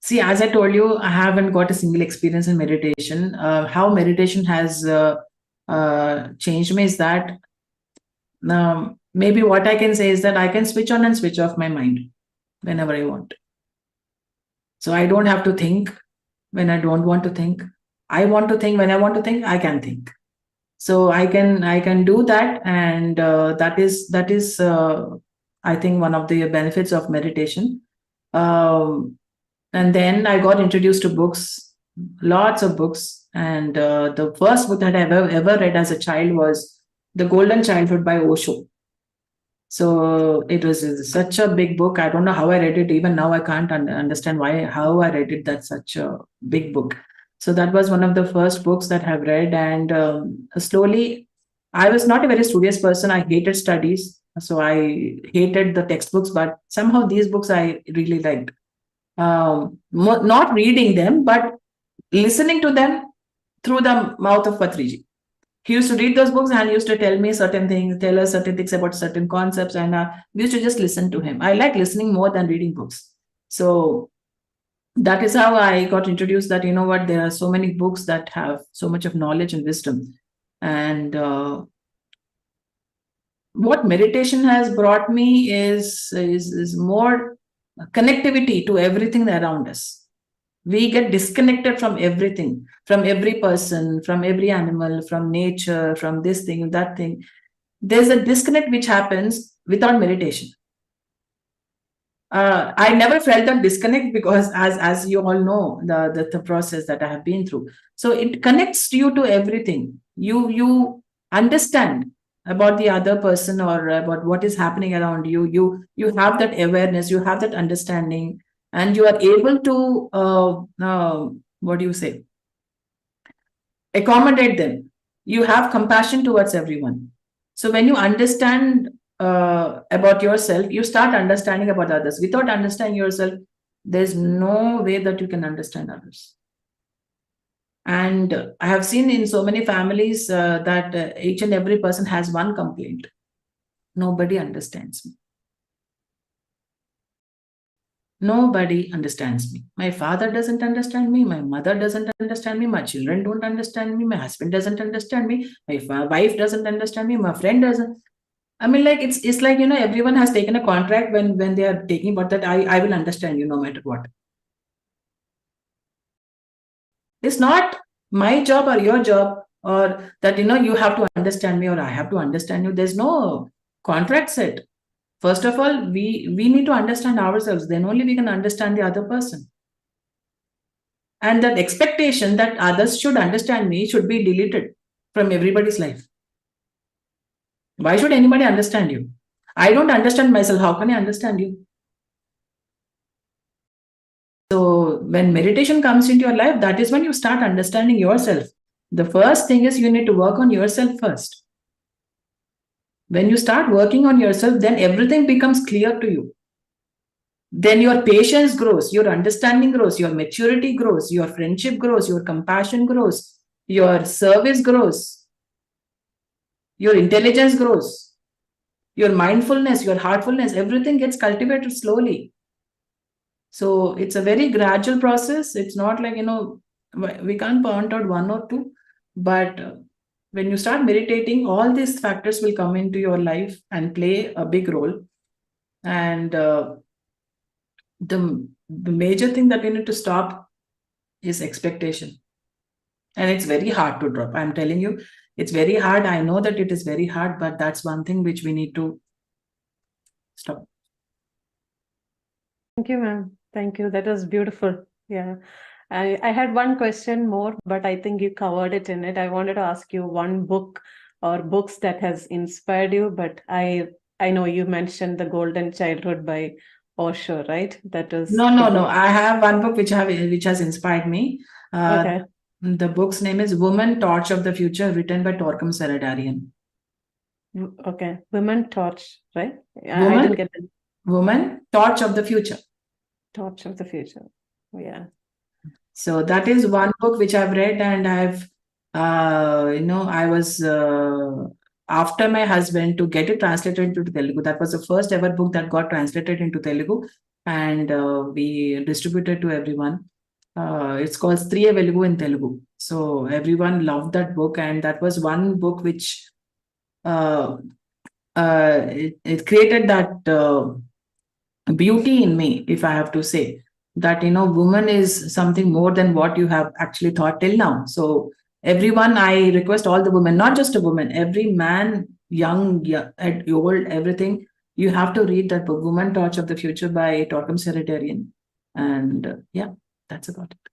See, as I told you, I haven't got a single experience in meditation. How meditation has changed me is that maybe what I can say is that I can switch on and switch off my mind whenever I want. So I don't have to think when I don't want to think. I want to think when I want to think. I can think. So I can do that, and that is I think one of the benefits of meditation. And then I got introduced to books, lots of books, and the first book that I ever read as a child was The Golden Childhood by Osho. So it was such a big book. I don't know how I read it. Even now, I can't understand how I read it. That's such a big book. So that was one of the first books that I've read. And slowly, I was not a very studious person. I hated studies. So I hated the textbooks, but somehow these books I really liked. Not reading them, but listening to them through the mouth of Patriji. He used to read those books and he used to tell me certain things, tell us certain things about certain concepts, and we used to just listen to him. I like listening more than reading books. So that is how I got introduced that, you know what, there are so many books that have so much of knowledge and wisdom. And what meditation has brought me is more connectivity to everything around us. We get disconnected from everything, from every person, from every animal, from nature, from this thing, that thing. There's a disconnect which happens without meditation. I never felt that disconnect because, as you all know, the process that I have been through. So it connects you to everything. You understand about the other person or about what is happening around you. You have that awareness. You have that understanding. And you are able to, what do you say, accommodate them. You have compassion towards everyone. So when you understand about yourself, you start understanding about others. Without understanding yourself, there's no way that you can understand others. And I have seen in so many families that each and every person has one complaint. Nobody understands me. Nobody understands me. My father doesn't understand me. My mother doesn't understand me. My children don't understand me. My husband doesn't understand me. My wife doesn't understand me. My friend doesn't. I mean, like it's like, you know, everyone has taken a contract when they are taking about that I will understand you no matter what. It's not my job or your job, or that, you know, you have to understand me or I have to understand you. There's no contract set. First of all, we need to understand ourselves. Then only we can understand the other person. And that expectation that others should understand me should be deleted from everybody's life. Why should anybody understand you? I don't understand myself. How can I understand you? So when meditation comes into your life, that is when you start understanding yourself. The first thing is you need to work on yourself first. When you start working on yourself, then everything becomes clear to you. Then your patience grows, your understanding grows, your maturity grows, your friendship grows, your compassion grows, your service grows, your intelligence grows, your mindfulness, your heartfulness, everything gets cultivated slowly. So it's a very gradual process. It's not like, you know, we can't point out one or two, but when you start meditating, all these factors will come into your life and play a big role. And the major thing that we need to stop is expectation. And it's very hard to drop. I'm telling you, it's very hard. I know that it is very hard, but that's one thing which we need to stop. Thank you, ma'am. Thank you. That was beautiful. Yeah. I had one question more, but I think you covered it in it. I wanted to ask you one book or books that has inspired you, but I know you mentioned The Golden Childhood by Osho, right? That is No. I have one book which has inspired me. okay. The book's name is Woman Torch of the Future, written by Torquem Saradarian. Okay. Women Torch, right? I Woman? didn't get the Woman Torch of the Future. Torch of the Future. Yeah. So that is one book which I've read, and I've, I was after my husband to get it translated into Telugu. That was the first ever book that got translated into Telugu, and we distributed to everyone. It's called Striya Velugu in Telugu. So everyone loved that book, and that was one book which it created that beauty in me, if I have to say, that, you know, woman is something more than what you have actually thought till now. So everyone, I request all the women, not just a woman, every man, young, old, everything, you have to read that book, Woman Torch of the Future by Torquem Saradarian. And yeah, that's about it.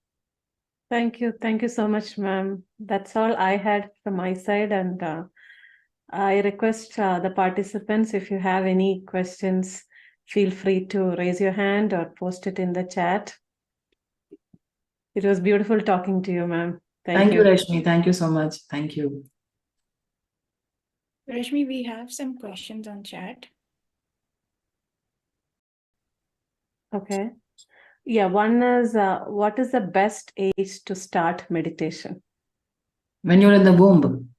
Thank you. Thank you so much, ma'am. That's all I had from my side. And I request the participants, if you have any questions, feel free to raise your hand or post it in the chat. It was beautiful talking to you, ma'am. Thank you, Rashmi. Thank you so much. Thank you. Rashmi, we have some questions on chat. Okay. Yeah, one is, what is the best age to start meditation? When you're in the womb.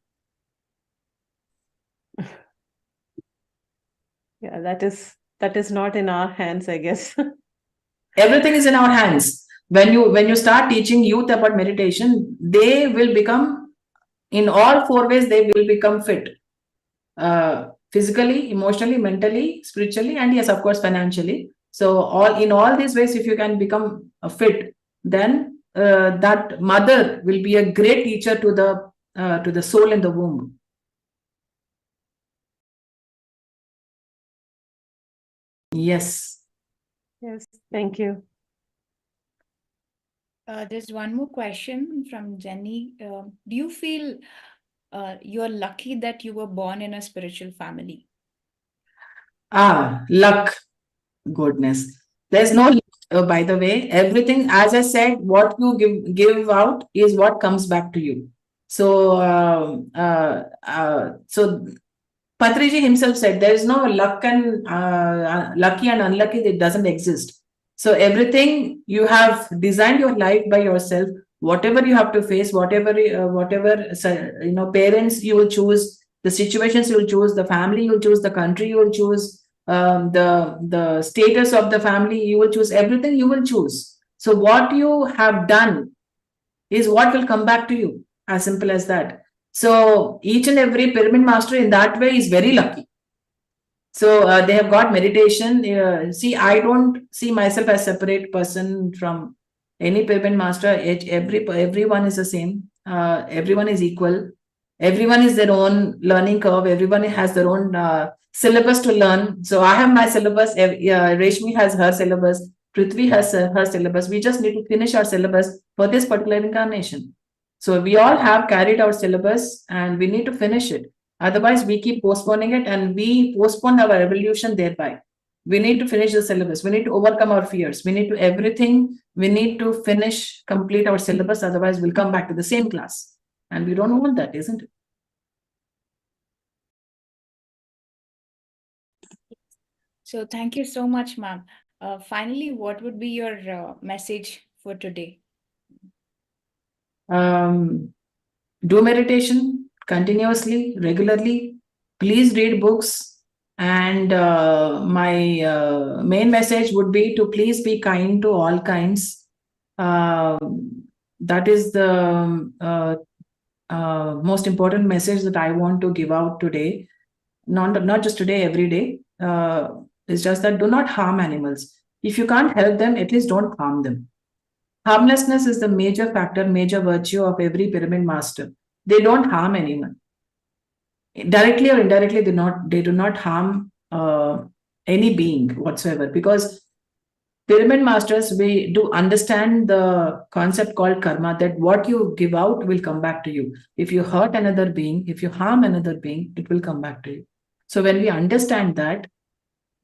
Yeah, that is not in our hands, I guess. Everything is in our hands. When you start teaching youth about meditation, they will become, in all 4 ways, they will become fit. Physically, emotionally, mentally, spiritually, and yes, of course, financially. So in all these ways, if you can become fit, then that mother will be a great teacher to the soul in the womb. Yes. Yes, thank you. There's one more question from Jenny. Do you feel you're lucky that you were born in a spiritual family? Luck. Goodness. There's no, by the way, everything, as I said, what you give out is what comes back to you. So, so Patriji himself said, there is no luck and lucky and unlucky, it doesn't exist. So everything, you have designed your life by yourself. Whatever you have to face, whatever parents you will choose, the situations you will choose, the family you will choose, the country you will choose, the status of the family you will choose, everything you will choose. So what you have done is what will come back to you, as simple as that. So each and every pyramid master in that way is very lucky. So they have got meditation. See, I don't see myself as a separate person from any pyramid master. Everyone is the same. Everyone is equal. Everyone is their own learning curve. Everyone has their own syllabus to learn. So I have my syllabus. Reshmi has her syllabus. Prithvi has her syllabus. We just need to finish our syllabus for this particular incarnation. So we all have carried our syllabus and we need to finish it. Otherwise, we keep postponing it and we postpone our evolution thereby. We need to finish the syllabus. We need to overcome our fears. We need to everything. We need to finish, complete our syllabus. Otherwise, we'll come back to the same class. And we don't want that, isn't it? So thank you so much, ma'am. Finally, what would be your message for today? Do meditation continuously, regularly. Please read books. And my main message would be to please be kind to all kinds. That is the most important message that I want to give out today. Not just today, every day. It's just that do not harm animals. If you can't help them, at least don't harm them. Harmlessness is the major factor, major virtue of every pyramid master. They don't harm anyone. Directly or indirectly, they do not harm any being whatsoever, because pyramid masters, we do understand the concept called karma, that what you give out will come back to you. If you hurt another being, if you harm another being, it will come back to you. So when we understand that,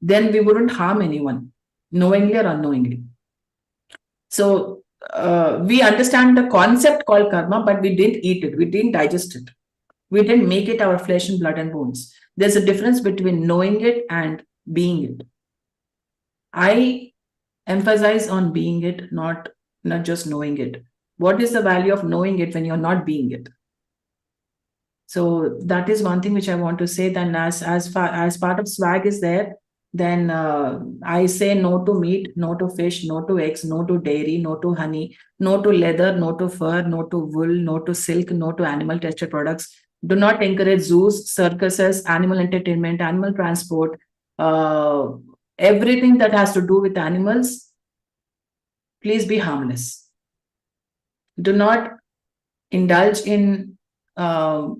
then we wouldn't harm anyone, knowingly or unknowingly. So we understand the concept called karma, but we didn't eat it. We didn't digest it. We didn't make it our flesh and blood and bones. There's a difference between knowing it and being it. I emphasize on being it, not just knowing it. What is the value of knowing it when you're not being it? So that is one thing which I want to say. Then as part of swag is there, then I say no to meat, no to fish, no to eggs, no to dairy, no to honey, no to leather, no to fur, no to wool, no to silk, no to animal tested products. Do not encourage zoos, circuses, animal entertainment, animal transport, everything that has to do with animals. Please be harmless. Do not indulge in the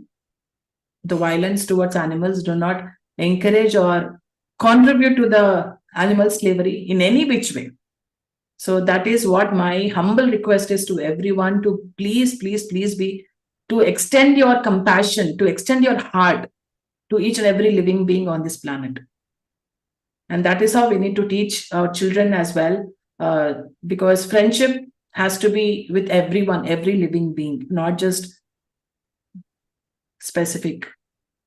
violence towards animals. Do not encourage or contribute to the animal slavery in any which way. So that is what my humble request is to everyone, to please be, to extend your compassion, to extend your heart to each and every living being on this planet. And that is how we need to teach our children as well, because friendship has to be with everyone, every living being, not just specific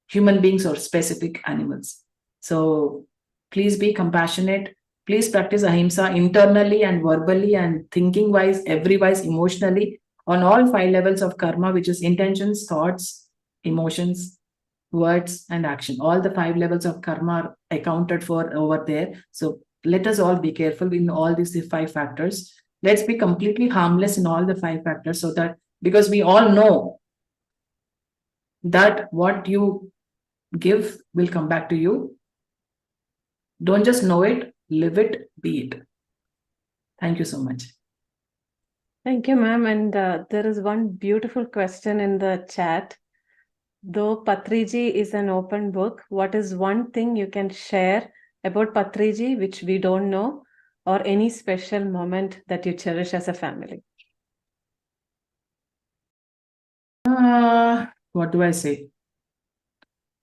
human beings or specific animals. So please be compassionate. Please practice ahimsa internally and verbally and thinking wise, every wise, emotionally, on all 5 levels of karma, which is intentions, thoughts, emotions, words, and action. All the 5 levels of karma are accounted for over there. So let us all be careful in all these 5 factors. Let's be completely harmless in all the 5 factors, so that, because we all know that what you give will come back to you. Don't just know it, live it, be it. Thank you so much. Thank you, ma'am. And there is one beautiful question in the chat. Though Patriji is an open book, what is one thing you can share about Patriji which we don't know, or any special moment that you cherish as a family? What do I say?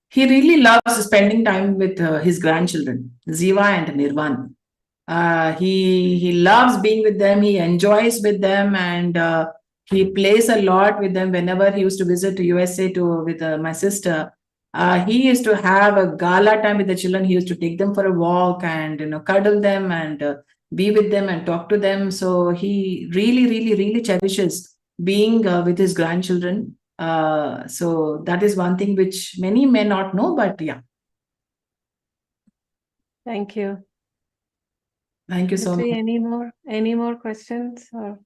He really loves spending time with his grandchildren, Ziva and Nirvan. He loves being with them. He enjoys with them, and he plays a lot with them. Whenever he used to visit to USA with my sister, he used to have a gala time with the children. He used to take them for a walk and cuddle them and be with them and talk to them. So he really cherishes being with his grandchildren. So that is one thing which many may not know, but yeah. Thank you. Thank you so Patri, much. any more questions? Or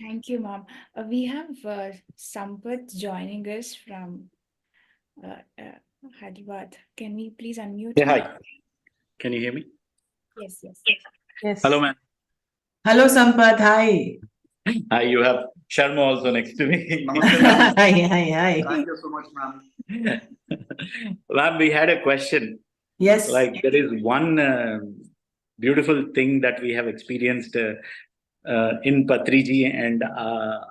Thank you, Mom. We have Sampath joining us from Hyderabad. Can we please unmute Yeah, him? hi. Can you hear me? Yes. yes. Hello, man. Hello, Sampath. Hi. Hi, you have Sharma also next to me. Hi. Thank you so much, ma'am. Ma'am, we had a question. Yes. Like, there is one beautiful thing that we have experienced in Patriji, and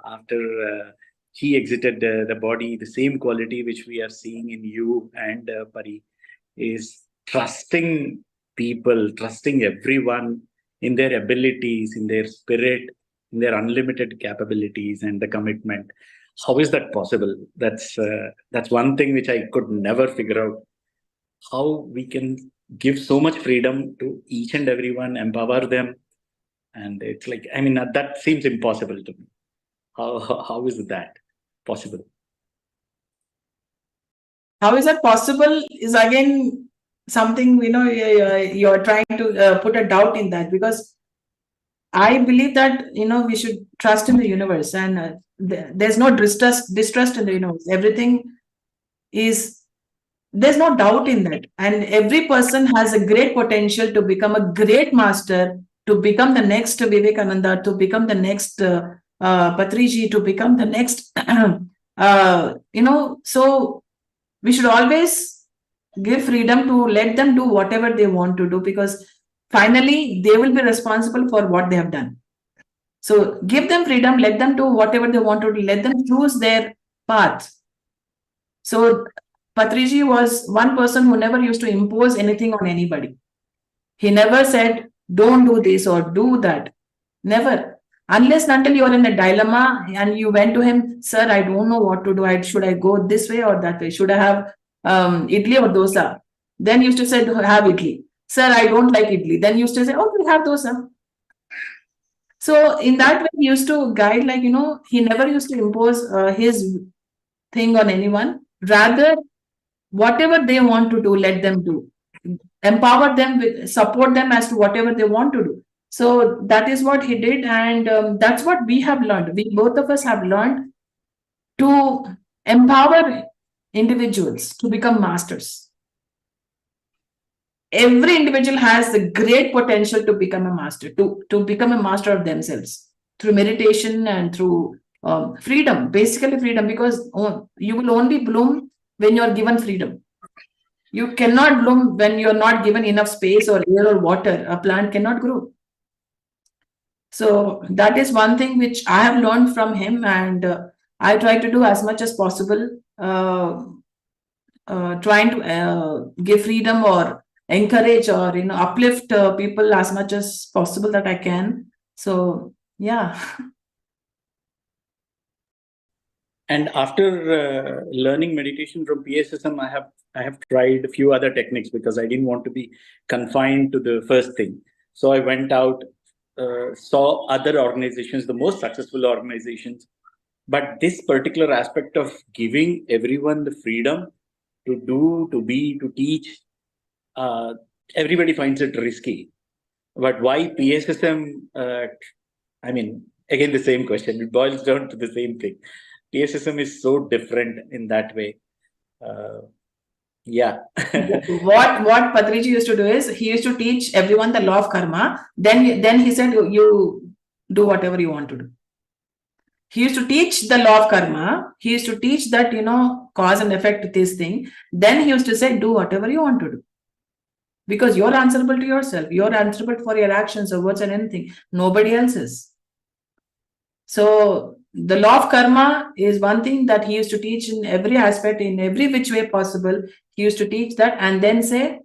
after he exited the body, the same quality which we are seeing in you and Pari is trusting people, trusting everyone in their abilities, in their spirit, in their unlimited capabilities and the commitment. How is that possible? That's one thing which I could never figure out. How we can give so much freedom to each and everyone, empower them, and it's like, I mean, that seems impossible to me. How is that possible? How is that possible is again something, you're trying to put a doubt in that, because I believe that, we should trust in the universe, and there's no distrust in the universe. Everything is, there's no doubt in that. And every person has a great potential to become a great master, to become the next Vivekananda, to become the next Patriji, to become the next, so we should always give freedom to let them do whatever they want to do, because finally they will be responsible for what they have done. So give them freedom, let them do whatever they want to do, let them choose their path. So Patriji was one person who never used to impose anything on anybody. He never said, don't do this or do that. Never. Unless and until you're in a dilemma and you went to him, sir, I don't know what to do. Should I go this way or that way? Should I have idli or dosa? Then you used to say, have idli. Sir, I don't like idli. Then you used to say, okay, have dosa. So in that way, he used to guide, he never used to impose his thing on anyone. Rather, whatever they want to do, let them do. Empower them, support them as to whatever they want to do. So that is what he did, and that's what we have learned. We both of us have learned to empower individuals to become masters. Every individual has the great potential to become a master, to become a master of themselves through meditation and through freedom, basically freedom, because you will only bloom when you're given freedom. You cannot bloom when you're not given enough space or air or water. A plant cannot grow. So that is one thing which I have learned from him, and I try to do as much as possible trying to give freedom or encourage or uplift people as much as possible that I can. So yeah. And after learning meditation from PSSM, I have tried a few other techniques because I didn't want to be confined to the first thing. So I went out, saw other organizations, the most successful organizations. But this particular aspect of giving everyone the freedom to do, to be, to teach, everybody finds it risky. But why PSSM? I mean, again, the same question. It boils down to the same thing. PSSM is so different in that way. Yeah. What Patriji used to do is he used to teach everyone the law of karma. Then he said, you do whatever you want to do. He used to teach the law of karma. He used to teach that, cause and effect this thing. Then he used to say, do whatever you want to do. Because you're answerable to yourself. You're answerable for your actions or words and anything. Nobody else is. So the law of karma is one thing that he used to teach in every aspect, in every which way possible. He used to teach that and then say,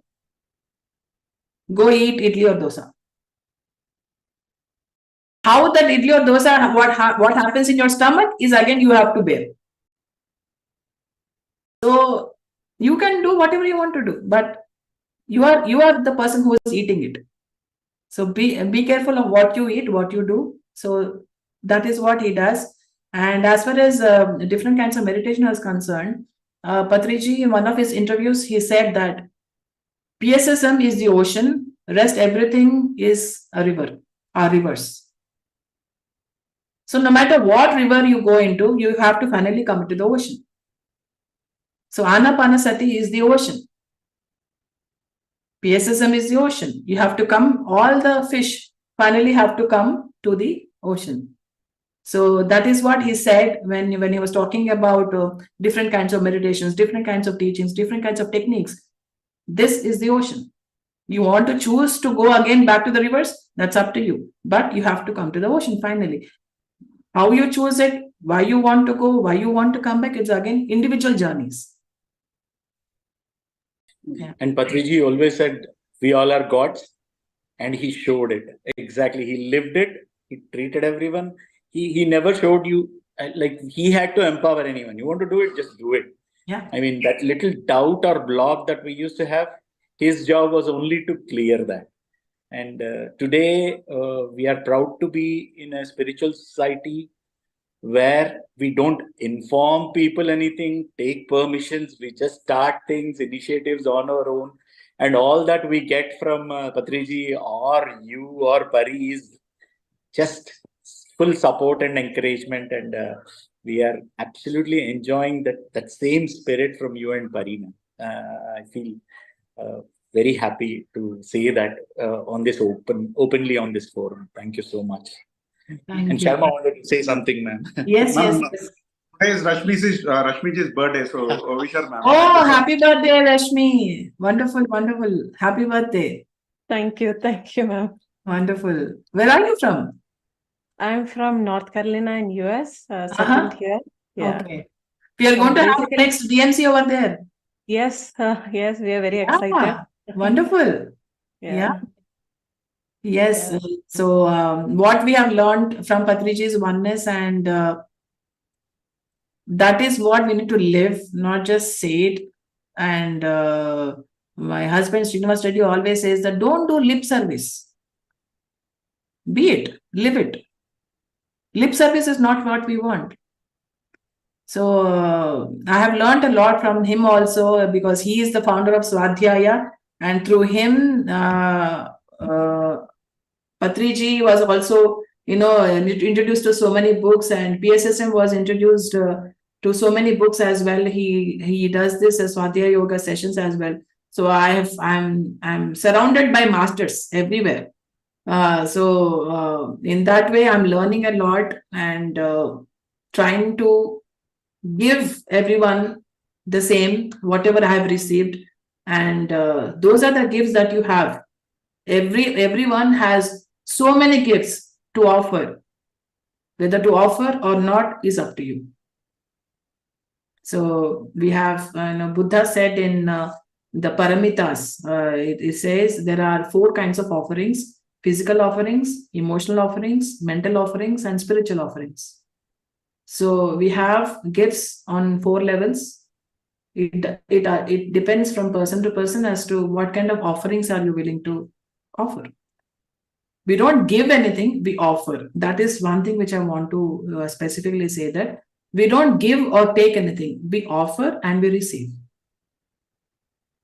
go eat idli or dosa. How that idli or dosa, what happens in your stomach is again you have to bear. So you can do whatever you want to do, but you are the person who is eating it. So be careful of what you eat, what you do. So that is what he does. And as far as different kinds of meditation is concerned, Patriji, in one of his interviews, he said that PSSM is the ocean, rest everything is a river, or rivers. So no matter what river you go into, you have to finally come to the ocean. So Ana-Pana-Sati is the ocean. PSSM is the ocean. You have to come, all the fish finally have to come to the ocean. So that is what he said when he was talking about different kinds of meditations, different kinds of teachings, different kinds of techniques. This is the ocean. You want to choose to go again back to the rivers, that's up to you. But you have to come to the ocean finally. How you choose it, why you want to go, why you want to come back, it's again individual journeys. Yeah. And Patriji always said, we all are gods. And he showed it. Exactly. He lived it. He treated everyone. He never showed you, like he had to empower anyone. You want to do it, just do it. Yeah. I mean, that little doubt or block that we used to have, his job was only to clear that. And today, we are proud to be in a spiritual society where we don't inform people anything, take permissions, we just start things, initiatives on our own. And all that we get from Patriji or you or Pari is just full support and encouragement. And we are absolutely enjoying that same spirit from you and Pari. I feel very happy to say that on this openly on this forum. Thank you so much. Thank and you. Sharma wanted to say something, ma'am. Yes, Ma'am, yes. today is Rashmiji's birthday, so wish her, ma'am. Oh, happy birthday, Rashmi. Wonderful, wonderful. Happy birthday. Thank you, ma'am. Wonderful. Where are you from? I'm from North Carolina in US, settled here. Yeah. Okay. We are So going to have basically- next DMC over there. Yes, yes, we are very excited. Ah, wonderful. Yeah. Yes. Yeah. So what we have learned from Patriji is oneness, and that is what we need to live, not just say it. And my husband, Srinivas Reddy, always says that don't do lip service. Be it, live it. Lip service is not what we want. So I have learned a lot from him also, because he is the founder of Swadhyaya, and through him, Patriji was also, introduced to so many books, and PSSM was introduced to so many books as well. He does this as Swadhyaya Yoga sessions as well. So I'm surrounded by masters everywhere. So in that way, I'm learning a lot and trying to give everyone the same, whatever I have received. And those are the gifts that you have. Everyone has so many gifts to offer. Whether to offer or not is up to you. So we have, Buddha said in the Paramitas, it says there are 4 kinds of offerings: physical offerings, emotional offerings, mental offerings, and spiritual offerings. So we have gifts on 4 levels. It depends from person to person as to what kind of offerings are you willing to offer. We don't give anything, we offer. That is one thing which I want to specifically say, that we don't give or take anything. We offer and we receive.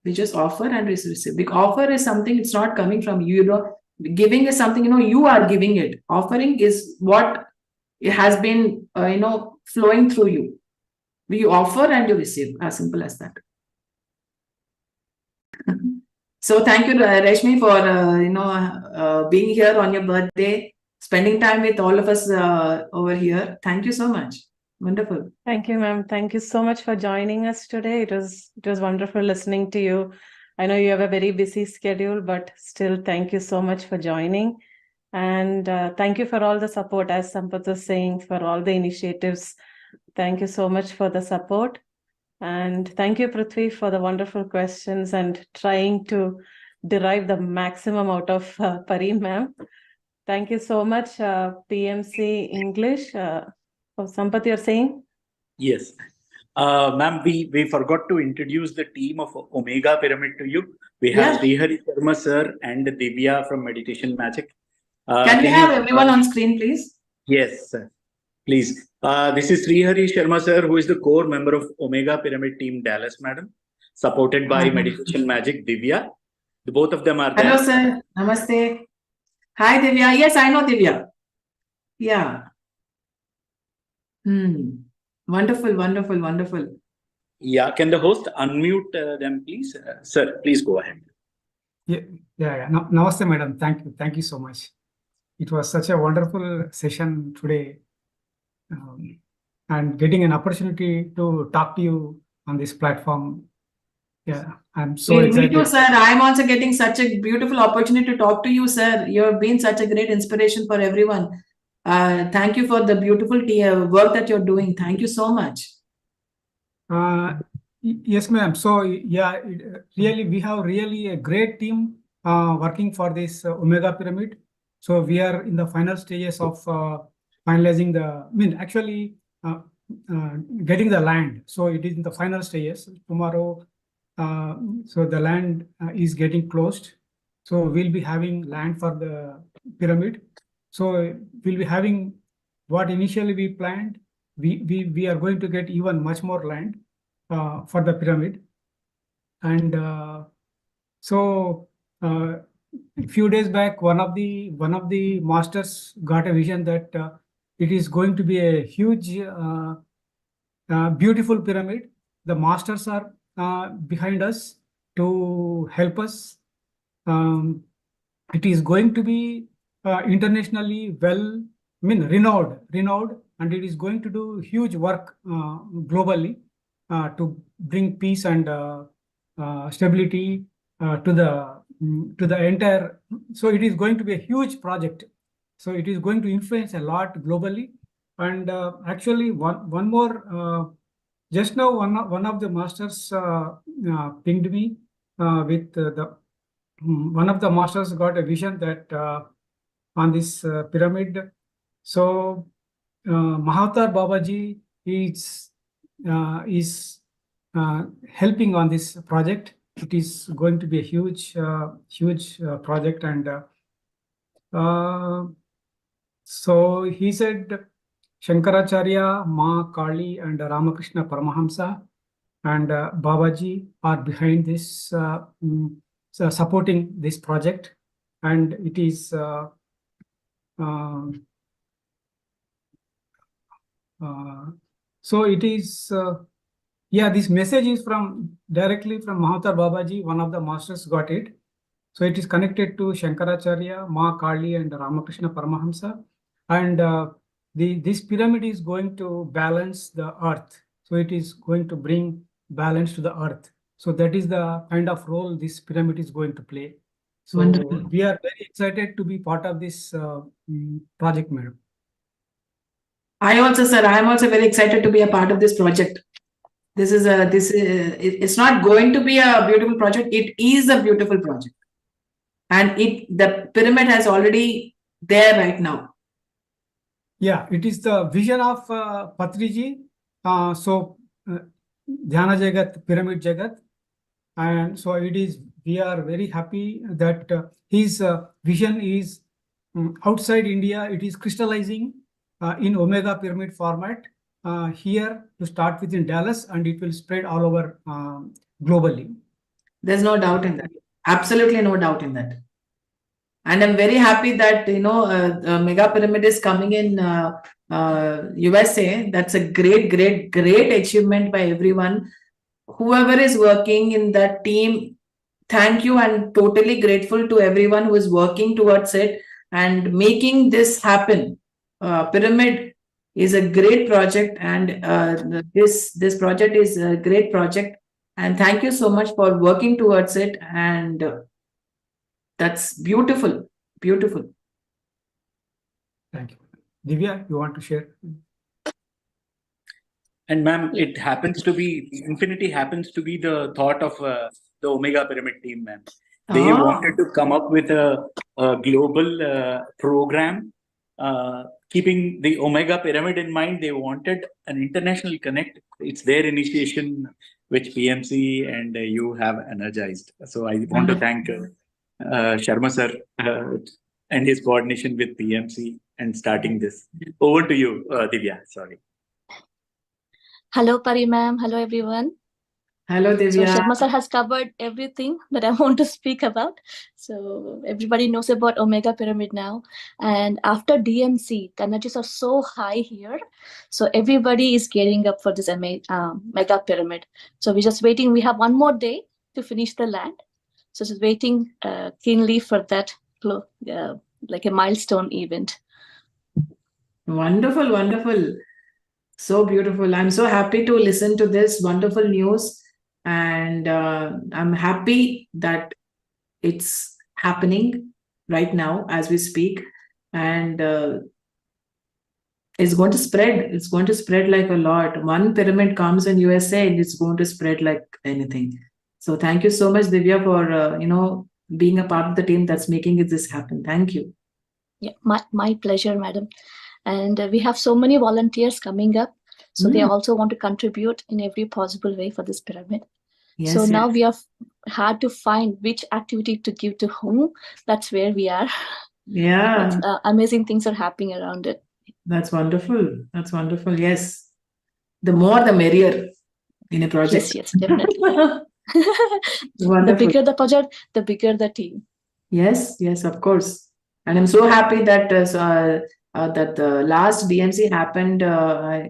We just offer and receive. Because offer is something, it's not coming from you. Giving is something, you are giving it. Offering is what it has been, flowing through you. You offer and you receive, as simple as that. So thank you, Rashmi, for being here on your birthday, spending time with all of us over here. Thank you so much. Wonderful. Thank you, ma'am. Thank you so much for joining us today. It was wonderful listening to you. I know you have a very busy schedule, but still, thank you so much for joining. And thank you for all the support, as Sampath was saying, for all the initiatives. Thank you so much for the support. And thank you, Prithvi, for the wonderful questions and trying to derive the maximum out of Pari, ma'am. Thank you so much, PMC English. Sampath, you're saying? Yes. Ma'am, we forgot to introduce the team of Omega Pyramid to you. We have Srihari Sharma sir and Divya from Meditation Magic. Can we have everyone on screen, please? Yes, sir. Please. This is Srihari Sharma sir, who is the core member of Omega Pyramid Team Dallas, madam, supported by Meditation Magic, Divya. The both of them are there. Hello, sir. Namaste. Hi, Divya. Yes, I know Divya. Yeah. Wonderful, wonderful, wonderful. Yeah. Can the host unmute them, please? Sir, please go ahead. Yeah. Namaste, madam. Thank you so much. It was such a wonderful session today, and getting an opportunity to talk to you on this platform. Yeah, I'm so excited. Me too, sir. I'm also getting such a beautiful opportunity to talk to you, sir. You have been such a great inspiration for everyone. Thank you for the beautiful work that you're doing. Thank you so much. Yes, ma'am. So yeah, we have really a great team working for this Omega Pyramid. So we are in the final stages of finalizing getting the land. So it is in the final stages. Tomorrow, so the land is getting closed. So we'll be having land for the pyramid. So we'll be having what initially we planned. We are going to get even much more land for the pyramid. And a few days back, one of the masters got a vision that it is going to be a huge, beautiful pyramid. The masters are behind us to help us. It is going to be internationally renowned, and it is going to do huge work globally to bring peace and stability to the entire. So it is going to be a huge project. So it is going to influence a lot globally. And actually, one more. Just now, one of the masters pinged me with one of the masters got a vision that on this pyramid. So Mahatar Babaji is helping on this project. It is going to be a huge project, and so he said Shankaracharya, Ma Kali, and Ramakrishna Paramahamsa and Babaji are behind this, supporting this project, and it is so it is this message is directly from Mahatar Babaji. One of the masters got it. So it is connected to Shankaracharya, Ma Kali, and Ramakrishna Paramahamsa, and this pyramid is going to balance the earth. So it is going to bring balance to the earth. So that is the kind of role this pyramid is going to play. So wonderful. We are very excited to be part of this project, madam. I am also very excited to be a part of this project. It's not going to be a beautiful project. It is a beautiful project. And the pyramid has already there right now. Yeah, it is the vision of Patriji. Dhyana Jagath, Pyramid Jagath. And so we are very happy that his vision is outside India. It is crystallizing in Omega Pyramid format here to start with in Dallas, and it will spread all over globally. There's no doubt in that. Absolutely no doubt in that. And I'm very happy that, the Mega Pyramid is coming in USA. That's a great achievement by everyone. Whoever is working in that team, thank you, and totally grateful to everyone who is working towards it and making this happen. Pyramid is a great project, and this project is a great project. And thank you so much for working towards it. And that's beautiful, beautiful. Thank you. Divya, you want to share? And ma'am, it happens to be, Infinity happens to be the thought of the Omega Pyramid team, ma'am. They wanted to come up with a global program, keeping the Omega Pyramid in mind. They wanted an international connect. It's their initiation, which PMC and you have energized. So I want to thank Sharma sir and his coordination with PMC and starting this. Over to you, Divya. Sorry. Hello, Pari ma'am. Hello, everyone. Hello, Divya. So Sharma sir has covered everything that I want to speak about. So everybody knows about Omega Pyramid now. And after DMC, the energies are so high here. So everybody is gearing up for this Mega Pyramid. So we're just waiting. We have one more day to finish the land. So just waiting keenly for that, like a milestone event. Wonderful, wonderful. So beautiful. I'm so happy to listen to this wonderful news. And I'm happy that it's happening right now as we speak. And it's going to spread. It's going to spread like a lot. One pyramid comes in USA and it's going to spread like anything. So thank you so much, Divya, for being a part of the team that's making this happen. Thank you. Yeah, my pleasure, madam. And we have so many volunteers coming up. So they also want to contribute in every possible way for this pyramid. Yes, so now we have had to find which activity to give to whom. That's where we are. Yeah. Amazing things are happening around it. That's wonderful. That's wonderful. Yes. The more, the merrier in a project. Yes, definitely. The bigger the project, the bigger the team. Yes, of course. And I'm so happy that that the last DMC happened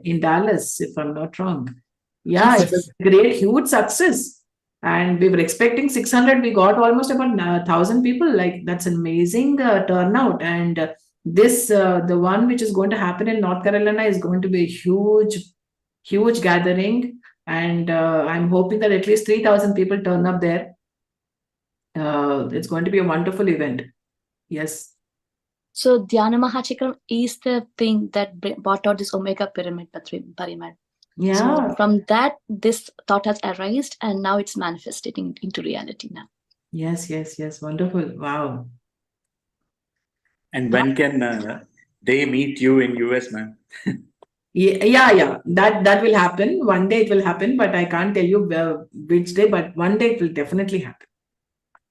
in Dallas, if I'm not wrong. Yeah, it was a great, huge success. And we were expecting 600. We got almost about 1,000 people. Like, that's an amazing turnout. And this, the one which is going to happen in North Carolina, is going to be a huge gathering. And I'm hoping that at least 3,000 people turn up there. It's going to be a wonderful event. Yes. So Dhyana Mahachakram is the thing that brought out this Omega Pyramid, Parimal. Yeah. So from that, this thought has arisen, and now it's manifesting into reality now. Yes. Wonderful. Wow. And when can they meet you in US, ma'am? Yeah. That will happen. One day it will happen, but I can't tell you which day, but one day it will definitely happen.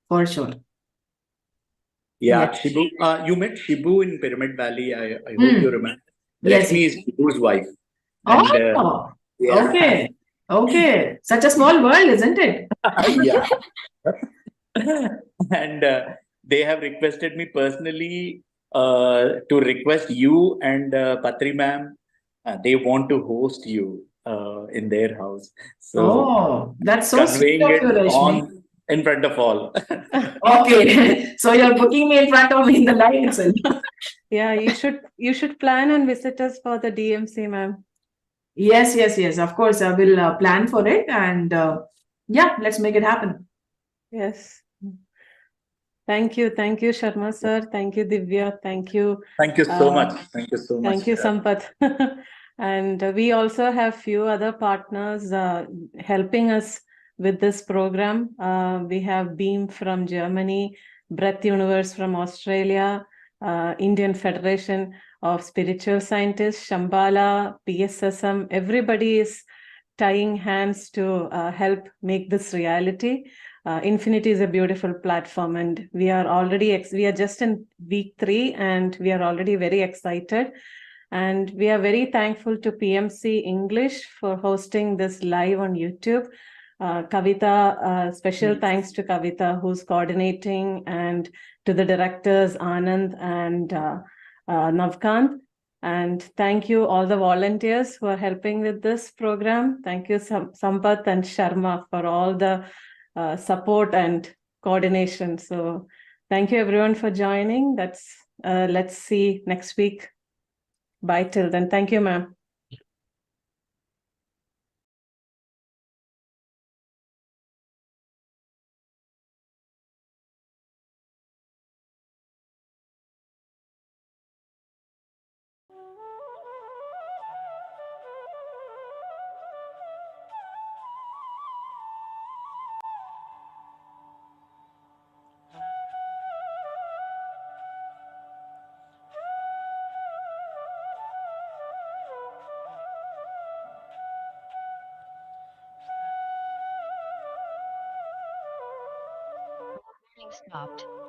For sure. Yeah. Shibu, you met Shibu in Pyramid Valley. I hope you remember. Yes. Rashmi is Shibu's wife. And, yeah. Okay. Such a small world, isn't it? Yeah. And they have requested me personally to request you and Patri ma'am. They want to host you in their house. So that's so sweet of you, Rashmi. In front of all. Okay. So you're booking me in front of me in the light itself. Yeah, you should plan and visit us for the DMC, ma'am. Yes. Of course, I will plan for it, and let's make it happen. Yes. Thank you, Sharma sir. Thank you, Divya. Thank you. Thank you so much. Thank you so much. Thank you, Sampath. And we also have few other partners helping us with this program. We have Beam from Germany, Breath Universe from Australia, Indian Federation of Spiritual Scientists, Shambhala, PSSM. Everybody is tying hands to help make this reality. Infinity is a beautiful platform, and we are already we are just in week 3, and we are already very excited. And we are very thankful to PMC English for hosting this live on YouTube. Kavita, special thanks to Kavita, who's coordinating, and to the directors, Anand and Navkant. And thank you all the volunteers who are helping with this program. Thank you, Sampath and Sharma, for all the support and coordination. So thank you everyone for joining. Let's see next week. Bye till then. Thank you, ma'am. Recording stopped.